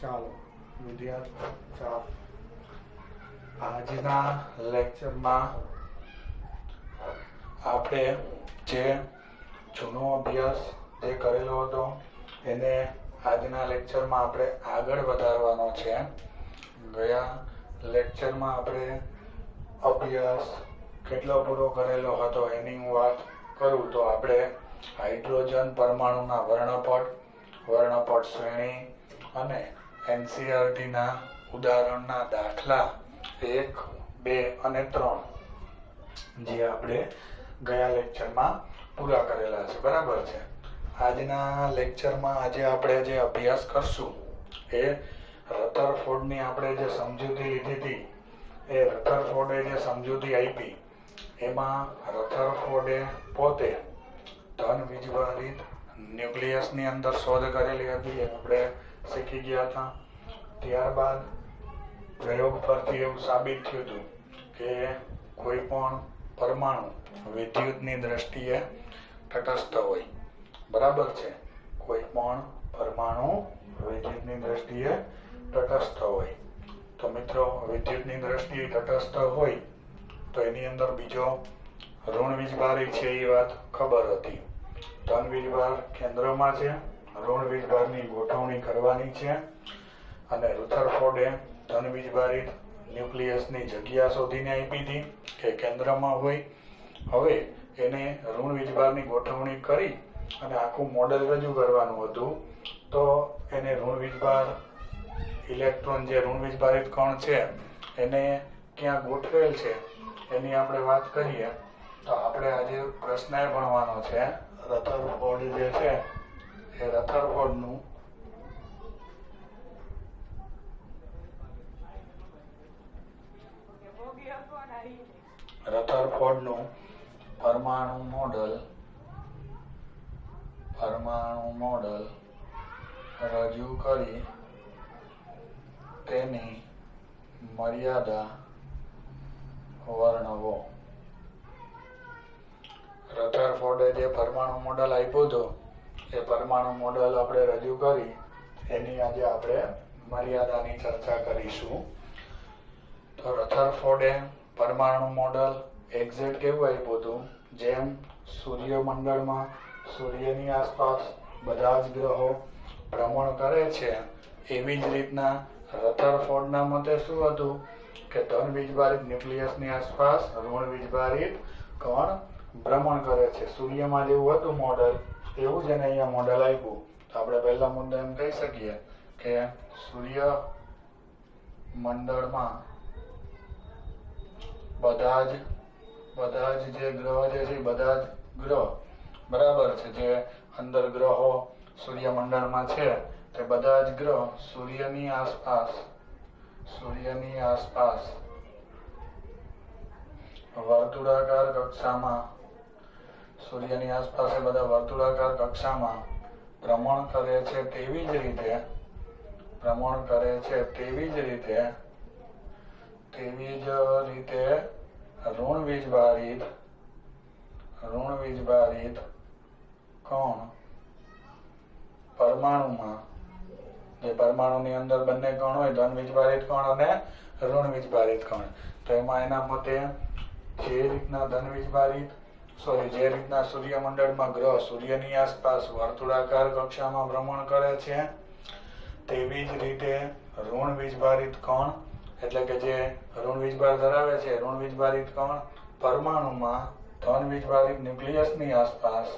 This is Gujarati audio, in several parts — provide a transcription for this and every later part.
ચાલો વિદ્યાર્થી આજના લેક્ચરમાં આપણે જે જૂનો અભ્યાસ જે કરેલો હતો એને આજના લેક્ચરમાં આપણે આગળ વધારવાનો છે. ગયા લેક્ચરમાં આપણે અભ્યાસ કેટલો પૂરો કરેલો હતો એની હું વાત કરું તો આપણે હાઇડ્રોજન પરમાણુના વર્ણપટ શ્રેણી અને એનસીઆરટીના ઉદાહરણના દાખલા 1, 2 અને 3 જે આપણે ગયા લેક્ચરમાં પૂરા કરેલા છે. બરાબર છે. આજના લેક્ચરમાં આજે આપણે જે અભ્યાસ કરશું એ રધરફોર્ડની આપણે જે સમજૂતી લીધી હતી એ રધરફોર્ડે જે સમજૂતી આપી એમાં રધરફોર્ડે પોતે ધન વીજભારિત ન્યુક્લિયસની અંદર શોધ કરેલી હતી એ આપણે શીખી ગયા હતા. ત્યારબાદ પ્રયોગ પરથી એવું સાબિત થયું હતું કે કોઈ પણ પરમાણુ વિદ્યુતની દ્રષ્ટિએ તટસ્થ હોય. બરાબર છે. કોઈ પણ પરમાણુ વિદ્યુતની દ્રષ્ટિએ તટસ્થ હોય તો મિત્રો વિદ્યુતની દ્રષ્ટિએ તટસ્થ હોય તો એની અંદર બીજો ઋણ વીજભારી છે એ વાત ખબર હતી. ધન વીજભાર કેન્દ્રમાં છે, ઋણ વીજભારની ગોઠવણી કરવાની છે અને રધરફોર્ડે ધન વીજભારિત ન્યુક્લિયસની જગ્યા શોધીને આપી હતી કે કેન્દ્રમાં હોય. હવે એને ઋણ વીજભારની ગોઠવણી કરી અને આખું મોડેલ રજૂ કરવાનું હતું તો એને ઋણ વીજભાર ઇલેક્ટ્રોન જે ઋણ વીજભારિત કણ છે એને ક્યાં ગોઠવેલ છે એની આપણે વાત કરીએ તો આપણે આજે પ્રશ્ન એ ભણવાનો છે રધરફોર્ડ જે છે એ રધરફોર્ડનું પરમાણુ મોડલ રજૂ કરી તેની મર્યાદા વર્ણવો. રધરફોર્ડે જે પરમાણુ મોડલ આપ્યું હતું એ પરમાણુ મોડલ આપણે રજૂ કરી એની આજે આપણે મર્યાદાની ચર્ચા કરીશું. તો રધરફોર્ડે પરમાણુ મોડલ એક્ઝેક્ટ કેવું આપ્યું હતું? જેમ સૂર્યમંડળમાં સૂર્યની આસપાસ બધા જ ગ્રહો ભ્રમણ કરે છે એવી જ રીતના રધરફોર્ડના મતે શું હતું કે ધન વીજભારિત ન્યુક્લિયસની આસપાસ ઋણ વીજભારિત કણ ભ્રમણ કરે છે. સૂર્યમાં જેવું હતું મોડલ એવું જ એને અહીંયા મોડલ આપ્યું. તો આપણે પહેલા મુદ્દા એમ કહી શકીએ કે સૂર્ય મંડળમાં બધા જ જે ગ્રહ જે છે બધા જ ગ્રહ બરાબર છે જે અંદર ગ્રહો સૂર્યમંડળમાં છે તે બધા જ ગ્રહ સૂર્યની આસપાસ વર્તુળાકાર કક્ષામાં સૂર્યની આસપાસ બધા વર્તુળાકાર કક્ષામાં ભ્રમણ કરે છે તેવી જ રીતે ઋણ વીજભારિત કણ પરમાણુમાં જે પરમાણુની અંદર બંને કણ હોય ધન વીજભારિત કણ અને ઋણ વીજભારિત કણ તો એમાં એના મતે જે રીતના સૂર્યમંડળમાં ગ્રહ સૂર્યની આસપાસ વર્તુળાકાર કક્ષામાં ભ્રમણ કરે છે તેવી જ રીતે ઋણ વીજભારિત કણ એટલે કે જે ઋણ વીજભાર ધરાવે છે ઋણ વીજભારિત કણ પરમાણુમાં ધન વીજભારિત ન્યુક્લિયસની આસપાસ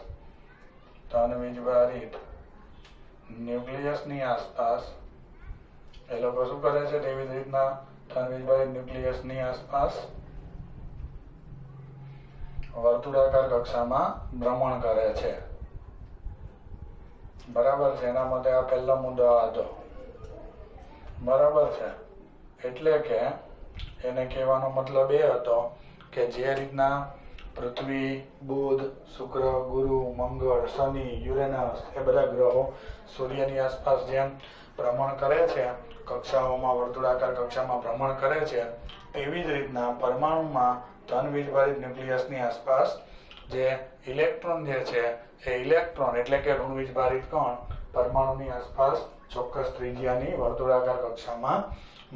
એ લોકો શું કરે છે તેવી જ રીતના ધન વીજભારિત ન્યુક્લિયસની આસપાસ વર્તુળાકાર કક્ષામાં ભ્રમણ કરે છે. બરાબર છે. એના માટે આ પહેલો મુદ્દો હતો. બરાબર છે. એટલે કે એને કહેવાનો મતલબ એ હતો કે જે રીતના પૃથ્વી, બુધ, શુક્ર, ગુરુ, મંગળ, શનિ, યુરેનસ એ બધા ગ્રહો સૂર્યની આસપાસ જેમ ભ્રમણ કરે છે કક્ષાઓમાં વર્તુળાકાર કક્ષામાં ભ્રમણ કરે છે તેવી જ રીતના પરમાણુમાં ધન વીજભારિત ન્યુક્લિયસની આસપાસ જે ઇલેક્ટ્રોન જે છે એ ઇલેક્ટ્રોન એટલે કે ઋણ વીજભારિત કણ પરમાણુની આસપાસ ચોક્કસ ત્રિજ્યાની વર્તુળાકાર કક્ષામાં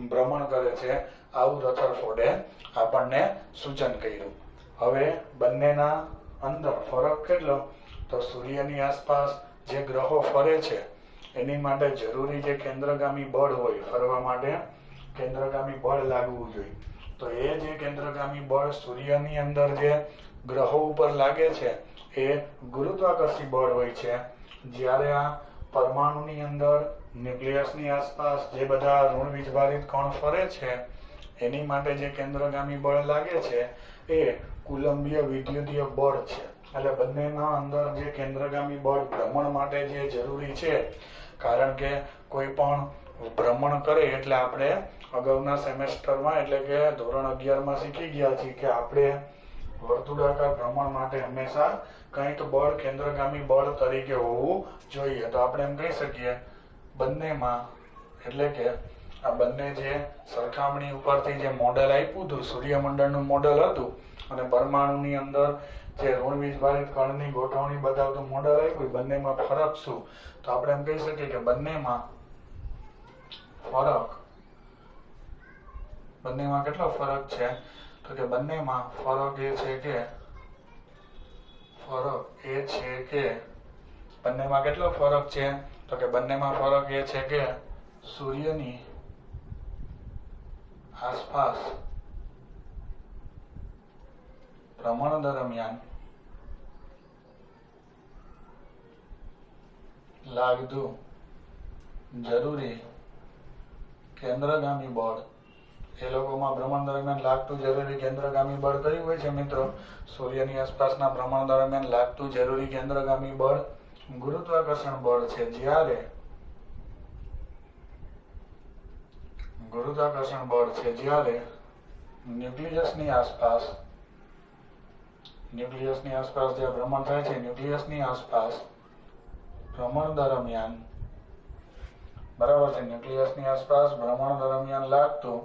ભ્રમણ કરે છે. આવું રથરફોર્ડે આપણને સૂચન કર્યું. હવે બંનેના અંદર ફરક કેટલો? તો સૂર્યની આસપાસ જે ગ્રહો ફરે છે એની માટે જરૂરી જે કેન્દ્રગામી બળ હોય, ફરવા માટે કેન્દ્રગામી બળ લાગવું જોઈએ. તો એ જે કેન્દ્રગામી બળ સૂર્યની અંદર જે ગ્રહો ઉપર લાગે છે એ ગુરુત્વાકર્ષી બળ હોય છે. જ્યારે આ પરમાણુની અંદર ન્યુક્લિયસની આસપાસ જે બધા ઋણ વીજભારિત કણ ફરે છે એની માટે જે કેન્દ્રગામી બળ લાગે છે એ કુલંબીય વિદ્યુતીય બળ છે. એટલે બંનેના અંદર જે કેન્દ્રગામી બળ ભ્રમણ માટે જે જરૂરી છે, કારણ કે કોઈ પણ ભ્રમણ કરે એટલે આપણે અગાઉના સેમેસ્ટરમાં એટલે કે ધોરણ 11માં શીખી ગયા છીએ કે આપણે વર્તુળાકાર ભ્રમણ માટે હંમેશા કંઈક બળ કેન્દ્રગામી બળ તરીકે હોવું જોઈએ. તો આપણે એમ કહી શકીએ બંનેમાં, એટલે કે આ બંને જે સરખામણી ઉપરથી જે મોડેલ આપ્યું હતું, સૂર્યમંડળનું મોડેલ હતું, અને પરમાણુની અંદર જે ઋણ વીજભારિત કણની ગોઠવણી બતાવતું મોડેલ આપ્યું, બંનેમાં ફરક શું? તો આપણે એમ કહી શકીએ કે બંનેમાં કેટલો ફરક છે? તો કે બંનેમાં ફરક એ છે કે બંનેમાં કેટલો ફરક છે? તો કે બંનેમાં ફરક એ છે કે સૂર્યની આસપાસ ભ્રમણ દરમિયાન લાગતું જરૂરી કેન્દ્રગામી બળ, એ લોકોમાં ભ્રમણ દરમિયાન લાગતું જરૂરી કેન્દ્રગામી બળ કયું હોય છે મિત્રો? સૂર્યની આસપાસના ભ્રમણ દરમિયાન લાગતું જરૂરી કેન્દ્રગામી બળ ગુરુત્વાકર્ષણ બળ છે. જ્યારે ગુરુત્વાકર્ષણ બળ છે જ્યારે ન્યુક્લિયસની આસપાસ જે ભ્રમણ થાય છે, ન્યુક્લિયસની આસપાસ ભ્રમણ દરમિયાન, બરાબર છે, ન્યુક્લિયસની આસપાસ ભ્રમણ દરમિયાન લાગતું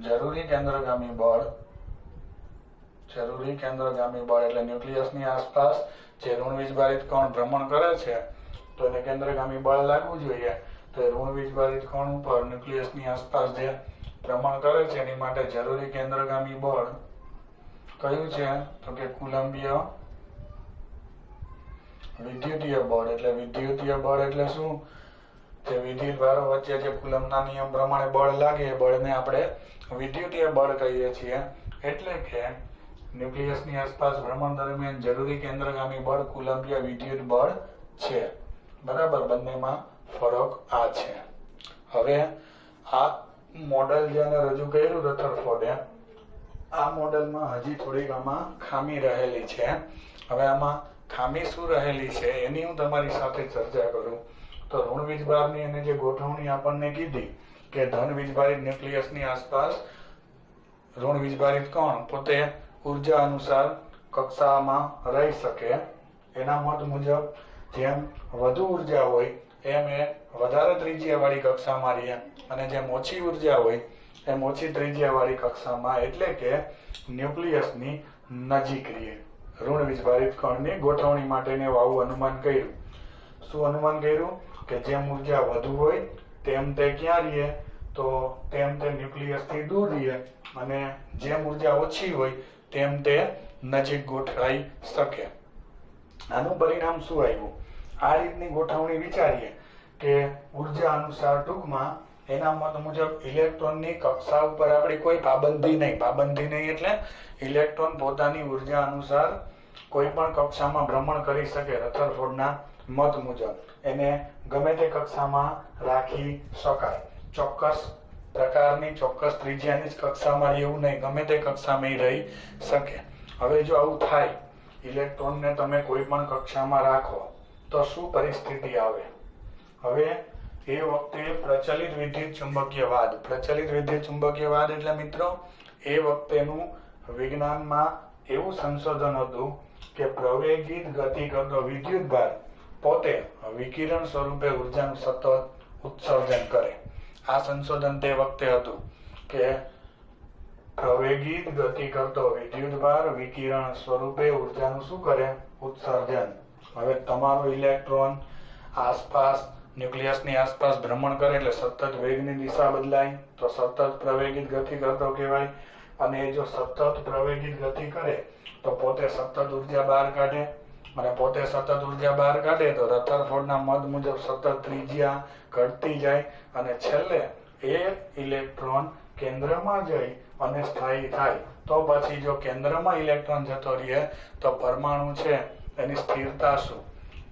જરૂરી કેન્દ્રગામી બળ એટલે ન્યુક્લિયસની આસપાસ જે ઋણ વીજભારિત કણ ભ્રમણ કરે છે તો એને કેન્દ્રગામી બળ લાગવું જોઈએ. તો ઋણ વીજભારિત કણ ઉપર ન્યુક્લિયસની આસપાસ જે ભ્રમણ કરે છે એની માટે જરૂરી કેન્દ્રગામી બળ કયું છે? તો કે કુલંબીય વિદ્યુતીય બળ. એટલે વિદ્યુતીય બળ એટલે શું? જે વિદ્યુત ભારો વચ્ચે જે કુલમ્બના નિયમ પ્રમાણે બળ લાગે એ બળને આપણે વિદ્યુતીય બળ કહીએ છીએ. એટલે કે ન્યુક્લિયસની આસપાસ ભ્રમણ દરમિયાન જરૂરી કેન્દ્રગામી બળ કુલંબીય વિદ્યુત બળ છે. બરાબર, બંનેમાં ફરક આ છે. હવે આ મોડેલ જેને રજૂ કર્યું રથરફોર્ડે, આ મોડેલમાં હજી થોડીક આમાં ખામી રહેલી છે. હવે આમાં ખામી શું રહેલી છે એની હું તમારી સાથે ચર્ચા કરું. તો ઋણ વીજભારની અને જે ગોઠવણી આપણને કીધી કે ધન વીજભારિત ન્યુક્લિયસની આસપાસ ઋણ વીજભારિત કણ પોતે ઉર્જા અનુસાર કક્ષામાં રહી શકે. એના મત મુજબ જેમ વધુ ઉર્જા હોય એમ એ વધારે ત્રિજ્યાવાળી કક્ષામાં રહે, અને જેમ ઓછી ઉર્જા હોય એમ ઓછી ત્રિજ્યાવાળી કક્ષામાં, એટલે કે ન્યુક્લિયસની નજીક રહે. ઋણ વીજભારિત કણની ગોઠવણી માટેને આવું અનુમાન કર્યું. શું અનુમાન કર્યું? કે જેમ ઉર્જા વધુ હોય તેમ તે ક્યાં રહે? તો તેમ તે ન્યુક્લિયસથી દૂર રહે, અને જેમ ઉર્જા ઓછી હોય તેમ તે નજીક ગોઠવાઈ શકે. આનું પરિણામ શું આવ્યું? આ રીતની ગોઠવણી વિચારીએ કે ઉર્જા અનુસાર, ટૂંકમાં એના મત મુજબ ઇલેક્ટ્રોનની કક્ષા ઉપર આપણી કોઈ પાબંદી નહીં એટલે ઇલેક્ટ્રોન પોતાની ઉર્જા અનુસાર કોઈ પણ કક્ષામાં ભ્રમણ કરી શકે. રથરફોર્ડના મત મુજબ એને ગમે તે કક્ષામાં રાખી શકાય. ચોક્કસ પ્રકારની ચોક્કસ ત્રિજ્યાની જ કક્ષામાં રહેવું નહીં, ગમે તે કક્ષામાં રહી શકે. હવે જો આવું થાય, ઇલેક્ટ્રોનને તમે કોઈ પણ કક્ષામાં રાખો તો શું પરિસ્થિતિ આવે? હવે એ વખતે પ્રચલિત વિદ્યુત ચુંબકીયવાદ એટલે મિત્રો એ વખતેનું વિજ્ઞાનમાં એવું સંશોધન હતું કે પ્રવેગિત ગતિ કરતો વિદ્યુતભાર પોતે વિકિરણ સ્વરૂપે ઉર્જાનું સતત ઉત્સર્જન કરે. આ સંશોધન તે વખતે હતું કે પ્રવેગિત ગતિ કરતો વિદ્યુતભાર વિકિરણ સ્વરૂપે ઉર્જાનું શું કરે? ઉત્સર્જન. હવે તમારો ઇલેક્ટ્રોન આસપાસ ન્યુક્લિયસની આસપાસ ભ્રમણ કરે એટલે સતત વેગની દિશા બદલાય, તો સતત પ્રવેગિત ગતિ કરતો કહેવાય. અને એ જો સતત પ્રવેગિત ગતિ કરે તો પોતે સતત ઉર્જા બહાર કાઢે, અને પોતે સતત ઉર્જા બહાર કાઢે તો રધરફોર્ડના મત મુજબ સતત ત્રિજ્યા ઘટતી જાય, અને છેલ્લે એ ઇલેક્ટ્રોન કેન્દ્રમાં જઈ અને સ્થાયી થાય. તો પછી જો કેન્દ્રમાં ઇલેક્ટ્રોન જતો રહે તો પરમાણુ છે એની સ્થિરતા શું?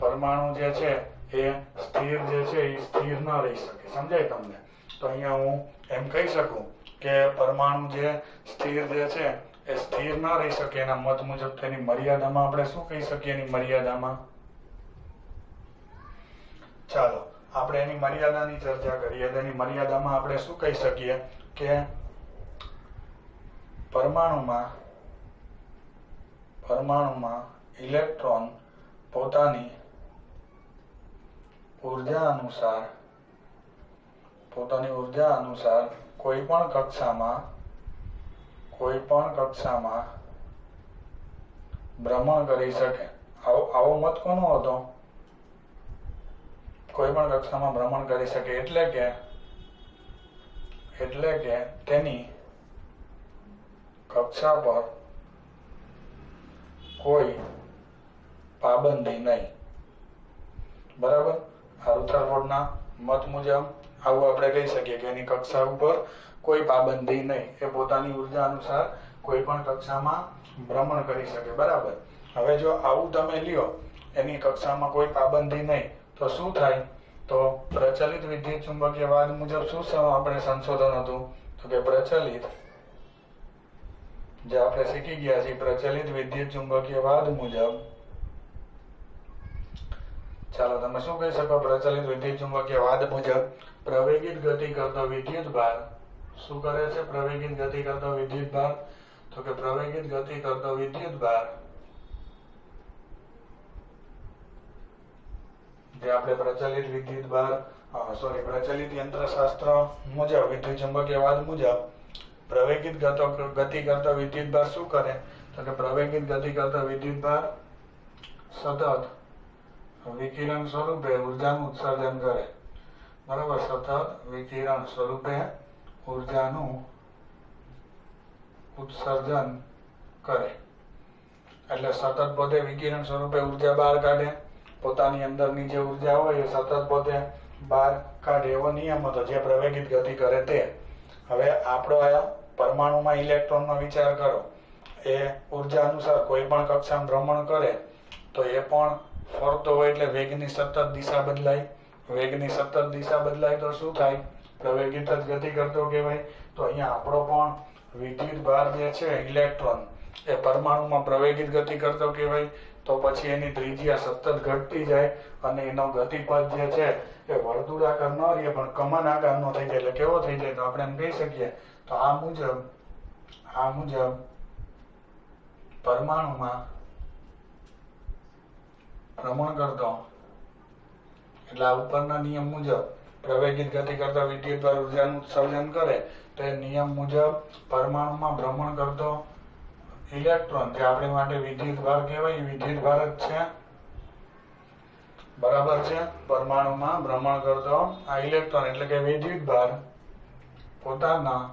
પરમાણુ જે છે એ સ્થિર જે છે એ સ્થિર ન રહી શકે. સમજાય તમને? તો અહીંયા હું એમ કહી શકું કે પરમાણુ જે સ્થિર જે છે એ સ્થિર ન રહી શકે. એના મત મુજબ તેની મર્યાદામાં આપણે શું કહી શકીએ? એની મર્યાદામાં, ચાલો આપણે એની મર્યાદાની ચર્ચા કરીએ. તેની મર્યાદામાં આપણે શું કહી શકીએ કે પરમાણુમાં ઇલેક્ટ્રોન પોતાની ઉર્જા અનુસાર કોઈ પણ કક્ષામાં ભ્રમણ કરી શકે. આવો મત કોનો હતો? કોઈ પણ કક્ષામાં ભ્રમણ કરી શકે એટલે કે તેની કક્ષા પર કોઈ પાબંદી નહીં. બરાબર? રધરફોર્ડના મત મુજબ આવું આપણે કહી શકીએ કે એની કક્ષા ઉપર કોઈ પાબંદી નહીં. એ પોતાની ઉર્જા અનુસાર કોઈ પણ કક્ષામાં ભ્રમણ કરી શકે. બરાબર? હવે જો આવું તમે લ્યો, એની કક્ષામાં કોઈ પાબંદી નહીં, તો શું થાય? તો પ્રચલિત વિદ્યુત ચુંબકીય વાદ મુજબ શું આપણે સંશોધન હતું? તો કે પ્રચલિત, જે આપણે શીખી ગયા છીએ, પ્રચલિત વિદ્યુત ચુંબકીય વાદ મુજબ, ચાલો તમે શું કહી શકો? પ્રચલિત વિદ્યુત ચુંબકીય વાદ મુજબ પ્રવેગિત ગતિ કરતો વિદ્યુત ભાર શું કરે છે? પ્રવેગિત ગતિ કરતો વિદ્યુત ભાર, તો કે પ્રવેગિત ગતિ કરતો વિદ્યુત ભાર જે આપણે પ્રચલિત વિદ્યુત ભાર પ્રચલિત યંત્રશાસ્ત્ર મુજબ, વિદ્યુત ચુંબકીય વાદ મુજબ પ્રવેગિત ગતિ કરતો વિદ્યુત ભાર શું કરે? તો કે પ્રવેગિત ગતિ કરતો વિદ્યુત ભાર સતત વિકિરણ સ્વરૂપે ઉર્જાનું ઉત્સર્જન કરે. બરાબર? સતત વિકિરણ સ્વરૂપે ઉર્જાનું ઉત્સર્જન કરે એટલે સતત પોતે વિકિરણ સ્વરૂપે ઉર્જા બહાર કાઢે. પોતાની અંદરની જે ઉર્જા હોય એ સતત પોતે બહાર કાઢે. એવો નિયમ હતો જે પ્રવેગિત ગતિ કરે તે. હવે આપણો આ પરમાણુમાં ઇલેક્ટ્રોનનો વિચાર કરો. એ ઉર્જા અનુસાર કોઈ પણ કક્ષામાં ભ્રમણ કરે તો એ પણ ફરતો હોય એટલે વેગની સતત દિશા બદલાય. વેગની સતત દિશા બદલાય તો શું થાય? પ્રવેગિત જ ગતિ કરતો કહેવાય. તો અહીંયા આપણો પણ વિદ્યુત ભાર જે છે ઇલેક્ટ્રોન એ પરમાણુમાં પ્રવેગિત ગતિ કરતો કહેવાય. તો પછી એની ત્રિજ્યા સતત ઘટતી જાય અને એનો ગતિપથ જે છે એ વર્તુળાકાર ન રહે પણ કમાન આકારનો થઈ જાય. એટલે કેવો થઈ જાય? તો આપણે એમ કહી શકીએ તો આ મુજબ પરમાણુમાં ભ્રમણ કરતો, એટલે આ ઉપરના નિયમ મુજબ પ્રવેગિત ગતિ કરતા વિદ્યુત ભાર ઉર્જાનું ઉત્સર્જન કરે તો એ નિયમ મુજબ પરમાણુમાં ભ્રમણ કરતો ઇલેક્ટ્રોન જે આપણી માટે વિદ્યુત ભાર કહેવાય, વિદ્યુત ભાર જ છે. બરાબર છે? પરમાણુમાં ભ્રમણ કરતો આ ઇલેક્ટ્રોન એટલે કે વિદ્યુત ભાર પોતાના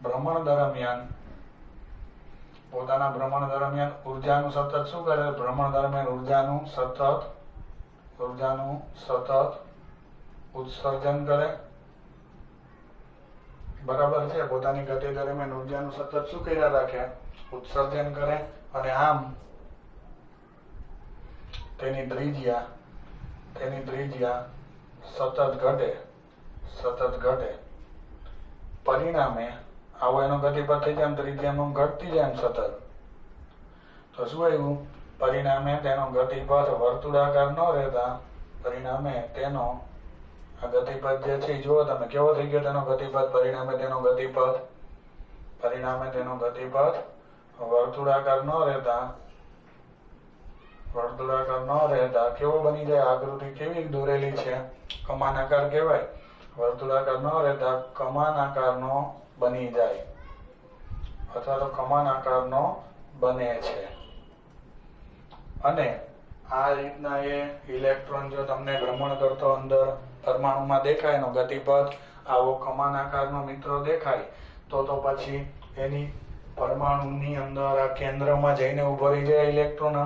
ભ્રમણ દરમિયાન ઉર્જાનું સતત શું કરે? ભ્રમણ દરમિયાન ઉર્જાનું સતત ઉત્સર્જન કરે. બરાબર છે? પોતાની ગતિ દરમિયાન ઉર્જાનું સતત શું કર્યા રાખે? ઉત્સર્જન કરે. અને આમ તેની ત્રિજ્યા સતત ઘટે. પરિણામે આવો એનો ગતિપથ થઈ જાય, ત્રિજ્યામાં ઘટતી જાય સતત. તો શું આવ્યું? પરિણામે તેનો ગતિપથ વર્તુળાકાર ન રહેતા પરિણામે તેનો આ ગતિપથ જે છે જુઓ તમે કેવો થઈ ગયો તેનો ગતિપથ. પરિણામે તેનો ગતિપથ વર્તુળાકાર ન રહેતા કેવો બની જાય? આકૃતિ કેવી દોરેલી છે? કમાન આકાર કહેવાય. વર્તુળાકાર ન રહેતા કમાન આકારનો બની જાય અથવા તો કમાન આકારનો બને છે. અને આ રીતના એ ઇલેક્ટ્રોન જો તમને ભ્રમણ કરતો અંદર પરમાણુમાં દેખાય એનો ગતિપથ આવો કમાન આકારનો મિત્રો દેખાય તો પછી એની પરમાણુની અંદર આ કેન્દ્રમાં જઈને ઉભો રહી જાય ઇલેક્ટ્રોન,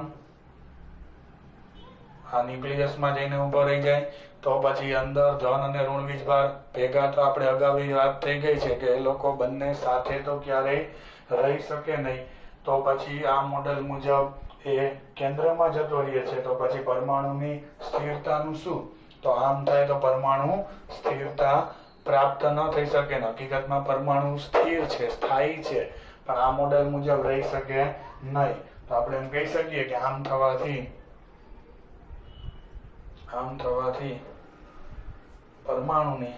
આ ન્યુક્લિયસમાં જઈને ઉભો રહી જાય તો પછી અંદર ધન અને ઋણ વીજભાર ભેગા, તો આપણે અગાઉ વાત થઈ ગઈ છે કે એ લોકો બંને સાથે તો ક્યારેય રહી શકે નહીં. તો પછી આ મોડેલ મુજબ એ કેન્દ્રમાં જતો રહે છે તો પછી પરમાણુની સ્થિરતાનું શું? તો આમ થાય તો પરમાણુ સ્થિરતા પ્રાપ્ત ન થઈ શકે. હકીકતમાં પરમાણુ સ્થિર છે, સ્થાયી છે, પણ આ મોડેલ મુજબ રહી શકે નહીં. તો આપણે એમ કહી શકીએ કે આમ થવાથી પરમાણુની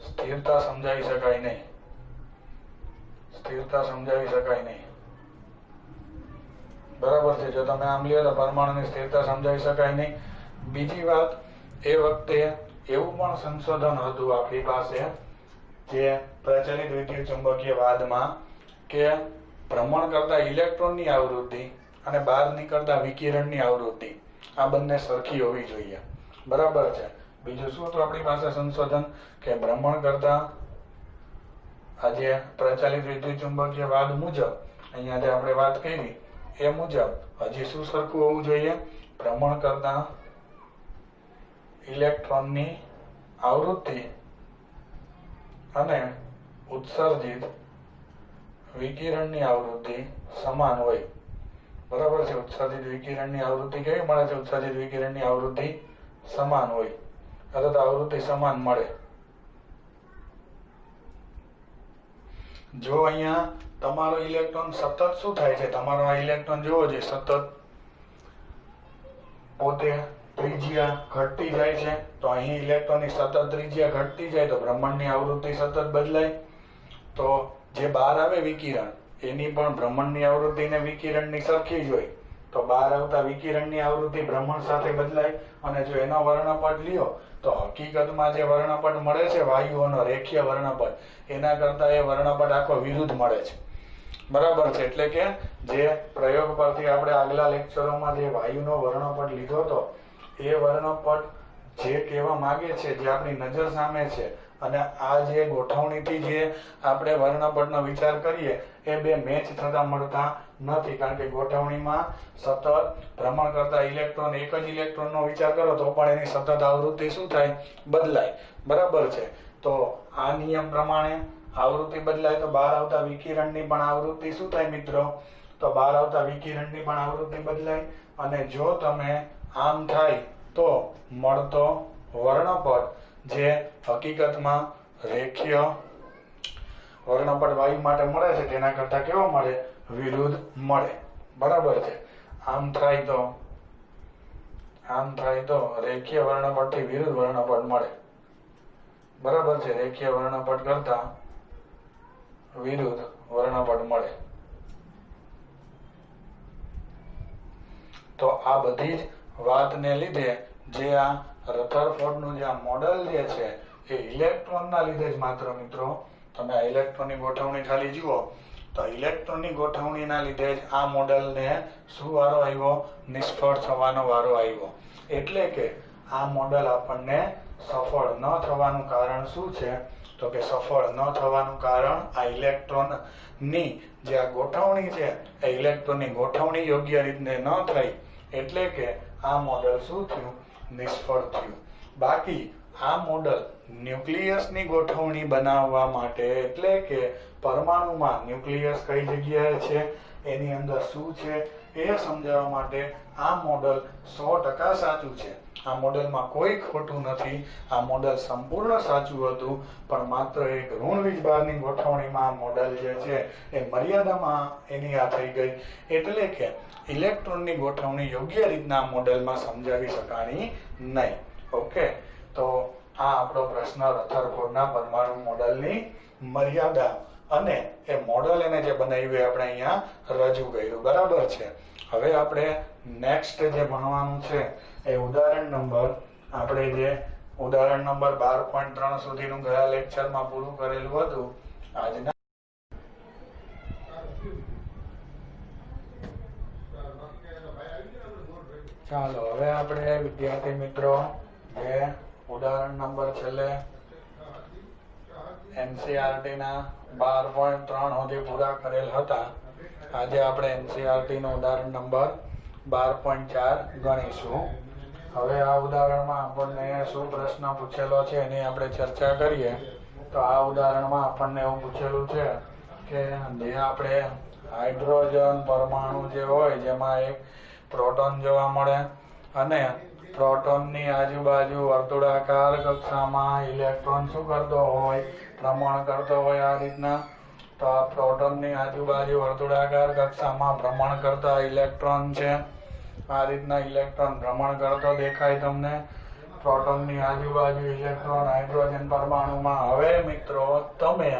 સ્થિરતા સમજાવી શકાય નહીં. બરાબર છે. જો તમે આમ લ્યો તો પરમાણુની સ્થિરતા સમજાવી શકાય નહીં. બીજી વાત, એ વખતે એવું પણ સંશોધન હતું આપણી પાસે જે પ્રચલિત વિદ્યુત ચુંબકીય વાદમાં કે ભ્રમણ કરતા ઇલેક્ટ્રોનની આવૃત્તિ અને બહાર નીકળતા વિકિરણની આવૃત્તિ આ બંને સરખી હોવી જોઈએ. બરાબર છે. બીજું શું હતું આપણી પાસે સંશોધન કે ભ્રમણ કરતા આજે પ્રચલિત વિદ્યુત ચુંબકીય વાદ મુજબ અહીંયા જે આપણે વાત કરી એ મુજબ હજી શું સરખું હોવું જોઈએ? ભ્રમણ કરતા ઇલેક્ટ્રોનની આવૃત્તિ અને ઉત્સર્જિત વિકિરણની આવૃત્તિ સમાન હોય. બરાબર છે. ઉત્સર્જિત વિકિરણની આવૃત્તિ કેવી મળે છે? ઉત્સર્જિત વિકિરણની આવૃત્તિ સમાન હોય અથવા આવૃત્તિ સમાન મળે. જો અહીંયા તમારો ઇલેક્ટ્રોન સતત શું થાય છે? તમારો આ ઇલેક્ટ્રોન જોવો છે સતત પોતે ત્રિજ્યા ઘટતી જાય છે. તો અહીં ઇલેક્ટ્રોનની સતત ત્રિજ્યા ઘટતી જાય તો ભ્રમણની આવૃત્તિ સતત બદલાય. તો જે બહાર આવે વિકિરણ એની પણ ભ્રમણની આવૃત્તિ ને વિકિરણની સરખી જ હોય. તો બહાર આવતા વિકિરણની આવૃત્તિ ભ્રમણ સાથે બદલાય. અને જો એનો વર્ણપટ લ્યો તો હકીકતમાં જે વર્ણપટ મળે છે વાયુઓનો રેખીય વર્ણપટ, એના કરતા એ વર્ણપટ આખો વિરુદ્ધ મળે છે. બરાબર છે. એટલે કે જે પ્રયોગ પરથી આપણે આગલા લેક્ચરોમાં જે વાયુનો વર્ણપટ લીધો હતો એ વર્ણપટ જે કહેવા માંગે છે, જે આપણી નજર સામે છે, અને આ જે ગોઠવણીથી જે આપણે વર્ણપટનો વિચાર કરીએ એ બે મેચ થતા મળતા નથી. કારણ કે ગોઠવણીમાં સતત ભ્રમણ કરતા ઇલેક્ટ્રોન, એક જ ઇલેક્ટ્રોનનો વિચાર કરો તો પણ એની સતત આવૃત્તિ શું થાય? બદલાય. બરાબર છે. તો આ નિયમ પ્રમાણે આવૃત્તિ બદલાય તો બહાર આવતા વિકિરણની પણ આવૃત્તિ શું થાય મિત્રો? તો બહાર આવતા વિકિરણની પણ આવૃત્તિ બદલાય. અને જો તમે આમ થાય તો મળતો વર્ણપટ જે હકીકતમાં રેખીય વર્ણપટ વાયુ માટે મળે છે તેના કરતા કેવો મળે? વિરુદ્ધ મળે. બરાબર છે. આમ થાય તો રેખીય વર્ણપટથી વિરુદ્ધ વર્ણપટ મળે. બરાબર છે. રેખીય વર્ણપટ કરતા વિરુદ્ધ વર્ણપટ મળે. તો આ બધી જ વાતને લીધે જે આ રધરફોર્ડનું જે આ મોડેલ જે છે એ ઇલેક્ટ્રોનના લીધે જ માત્ર મિત્રો, તમે આ ઇલેક્ટ્રોનની ગોઠવણી ખાલી જુઓ તો ઇલેક્ટ્રોનની ગોઠવણીના લીધે જ આ મોડેલને શું વારો આવ્યો? નિષ્ફળ થવાનો વારો આવ્યો. એટલે કે આ મોડેલ આપણને સફળ ન થવાનું કારણ શું છે? તો કે સફળ ન થવાનું કારણ આ ઇલેક્ટ્રોનની જે આ ગોઠવણી છે એ ઇલેક્ટ્રોનની ગોઠવણી યોગ્ય રીતે ન થઈ એટલે કે આ મોડેલ શું થયું? નિષ્ફળ થયું. બાકી આ મોડેલ ન્યુક્લિયસની ગોઠવણી બનાવવા માટે, એટલે કે પરમાણુમાં ન્યુક્લિયસ કઈ જગ્યાએ છે, એની અંદર શું છે એ સમજાવવા માટે આ મોડેલ 100% સાચું છે. આ મોડેલમાં કોઈ ખોટું નથી. આ મોડેલ સંપૂર્ણ સાચું હતું, પણ માત્ર એક ઋણ વીજભારની ગોઠવણીમાં આ મોડેલ જે છે એ મર્યાદામાં એની આ થઈ ગઈ. એટલે કે ઇલેક્ટ્રોનની ગોઠવણી યોગ્ય રીતના મોડેલમાં સમજાવી શકાણી નહીં. ઓકે, તો આ આપણો પ્રશ્ન રધરફોર્ડના પરમાણુ મોડેલની મર્યાદા અને એ મોડેલ એને જે બનાવ્યું આપણે અહીંયા રજૂ કર્યું. બરાબર છે. હવે આપણે નેક્સ્ટ જે ભણવાનું છે એ ઉદાહરણ નંબર 12.3 સુધીનું ગયા લેક્ચરમાં પૂરું કરેલું હતું. આજના ચાલો હવે આપણે વિદ્યાર્થી મિત્રો જે ઉદાહરણ નંબર છેલ્લે એનસીઆરટી ના 12.3 સુધી પૂરા કરેલ હતા. આજે આપણે એનસીઆરટી નું ઉદાહરણ નંબર 12.4 ગણીશું. હવે આ ઉદાહરણમાં આપણને શું પ્રશ્ન પૂછેલો છે એની આપણે ચર્ચા કરીએ. તો આ ઉદાહરણમાં આપણને એવું પૂછેલું છે કે જે આપણે હાઇડ્રોજન પરમાણુ જે હોય જેમાં એક પ્રોટોન જોવા મળે અને પ્રોટોનની આજુબાજુ વર્તુળાકાર કક્ષામાં ઇલેક્ટ્રોન શું કરતો હોય, ભ્રમણ કરતો હોય આ રીતના. તો આ પ્રોટોનની આજુબાજુ વર્તુળાકાર કક્ષામાં ભ્રમણ કરતા ઇલેક્ટ્રોન છે. આ રીતના ઇલેક્ટ્રોન ભ્રમણ કરતો દેખાય તમને. પ્રોટોનની આજુબાજુ ઇલેક્ટ્રોન હાઇડ્રોજન પરમાણુમાં. હવે મિત્રો તમે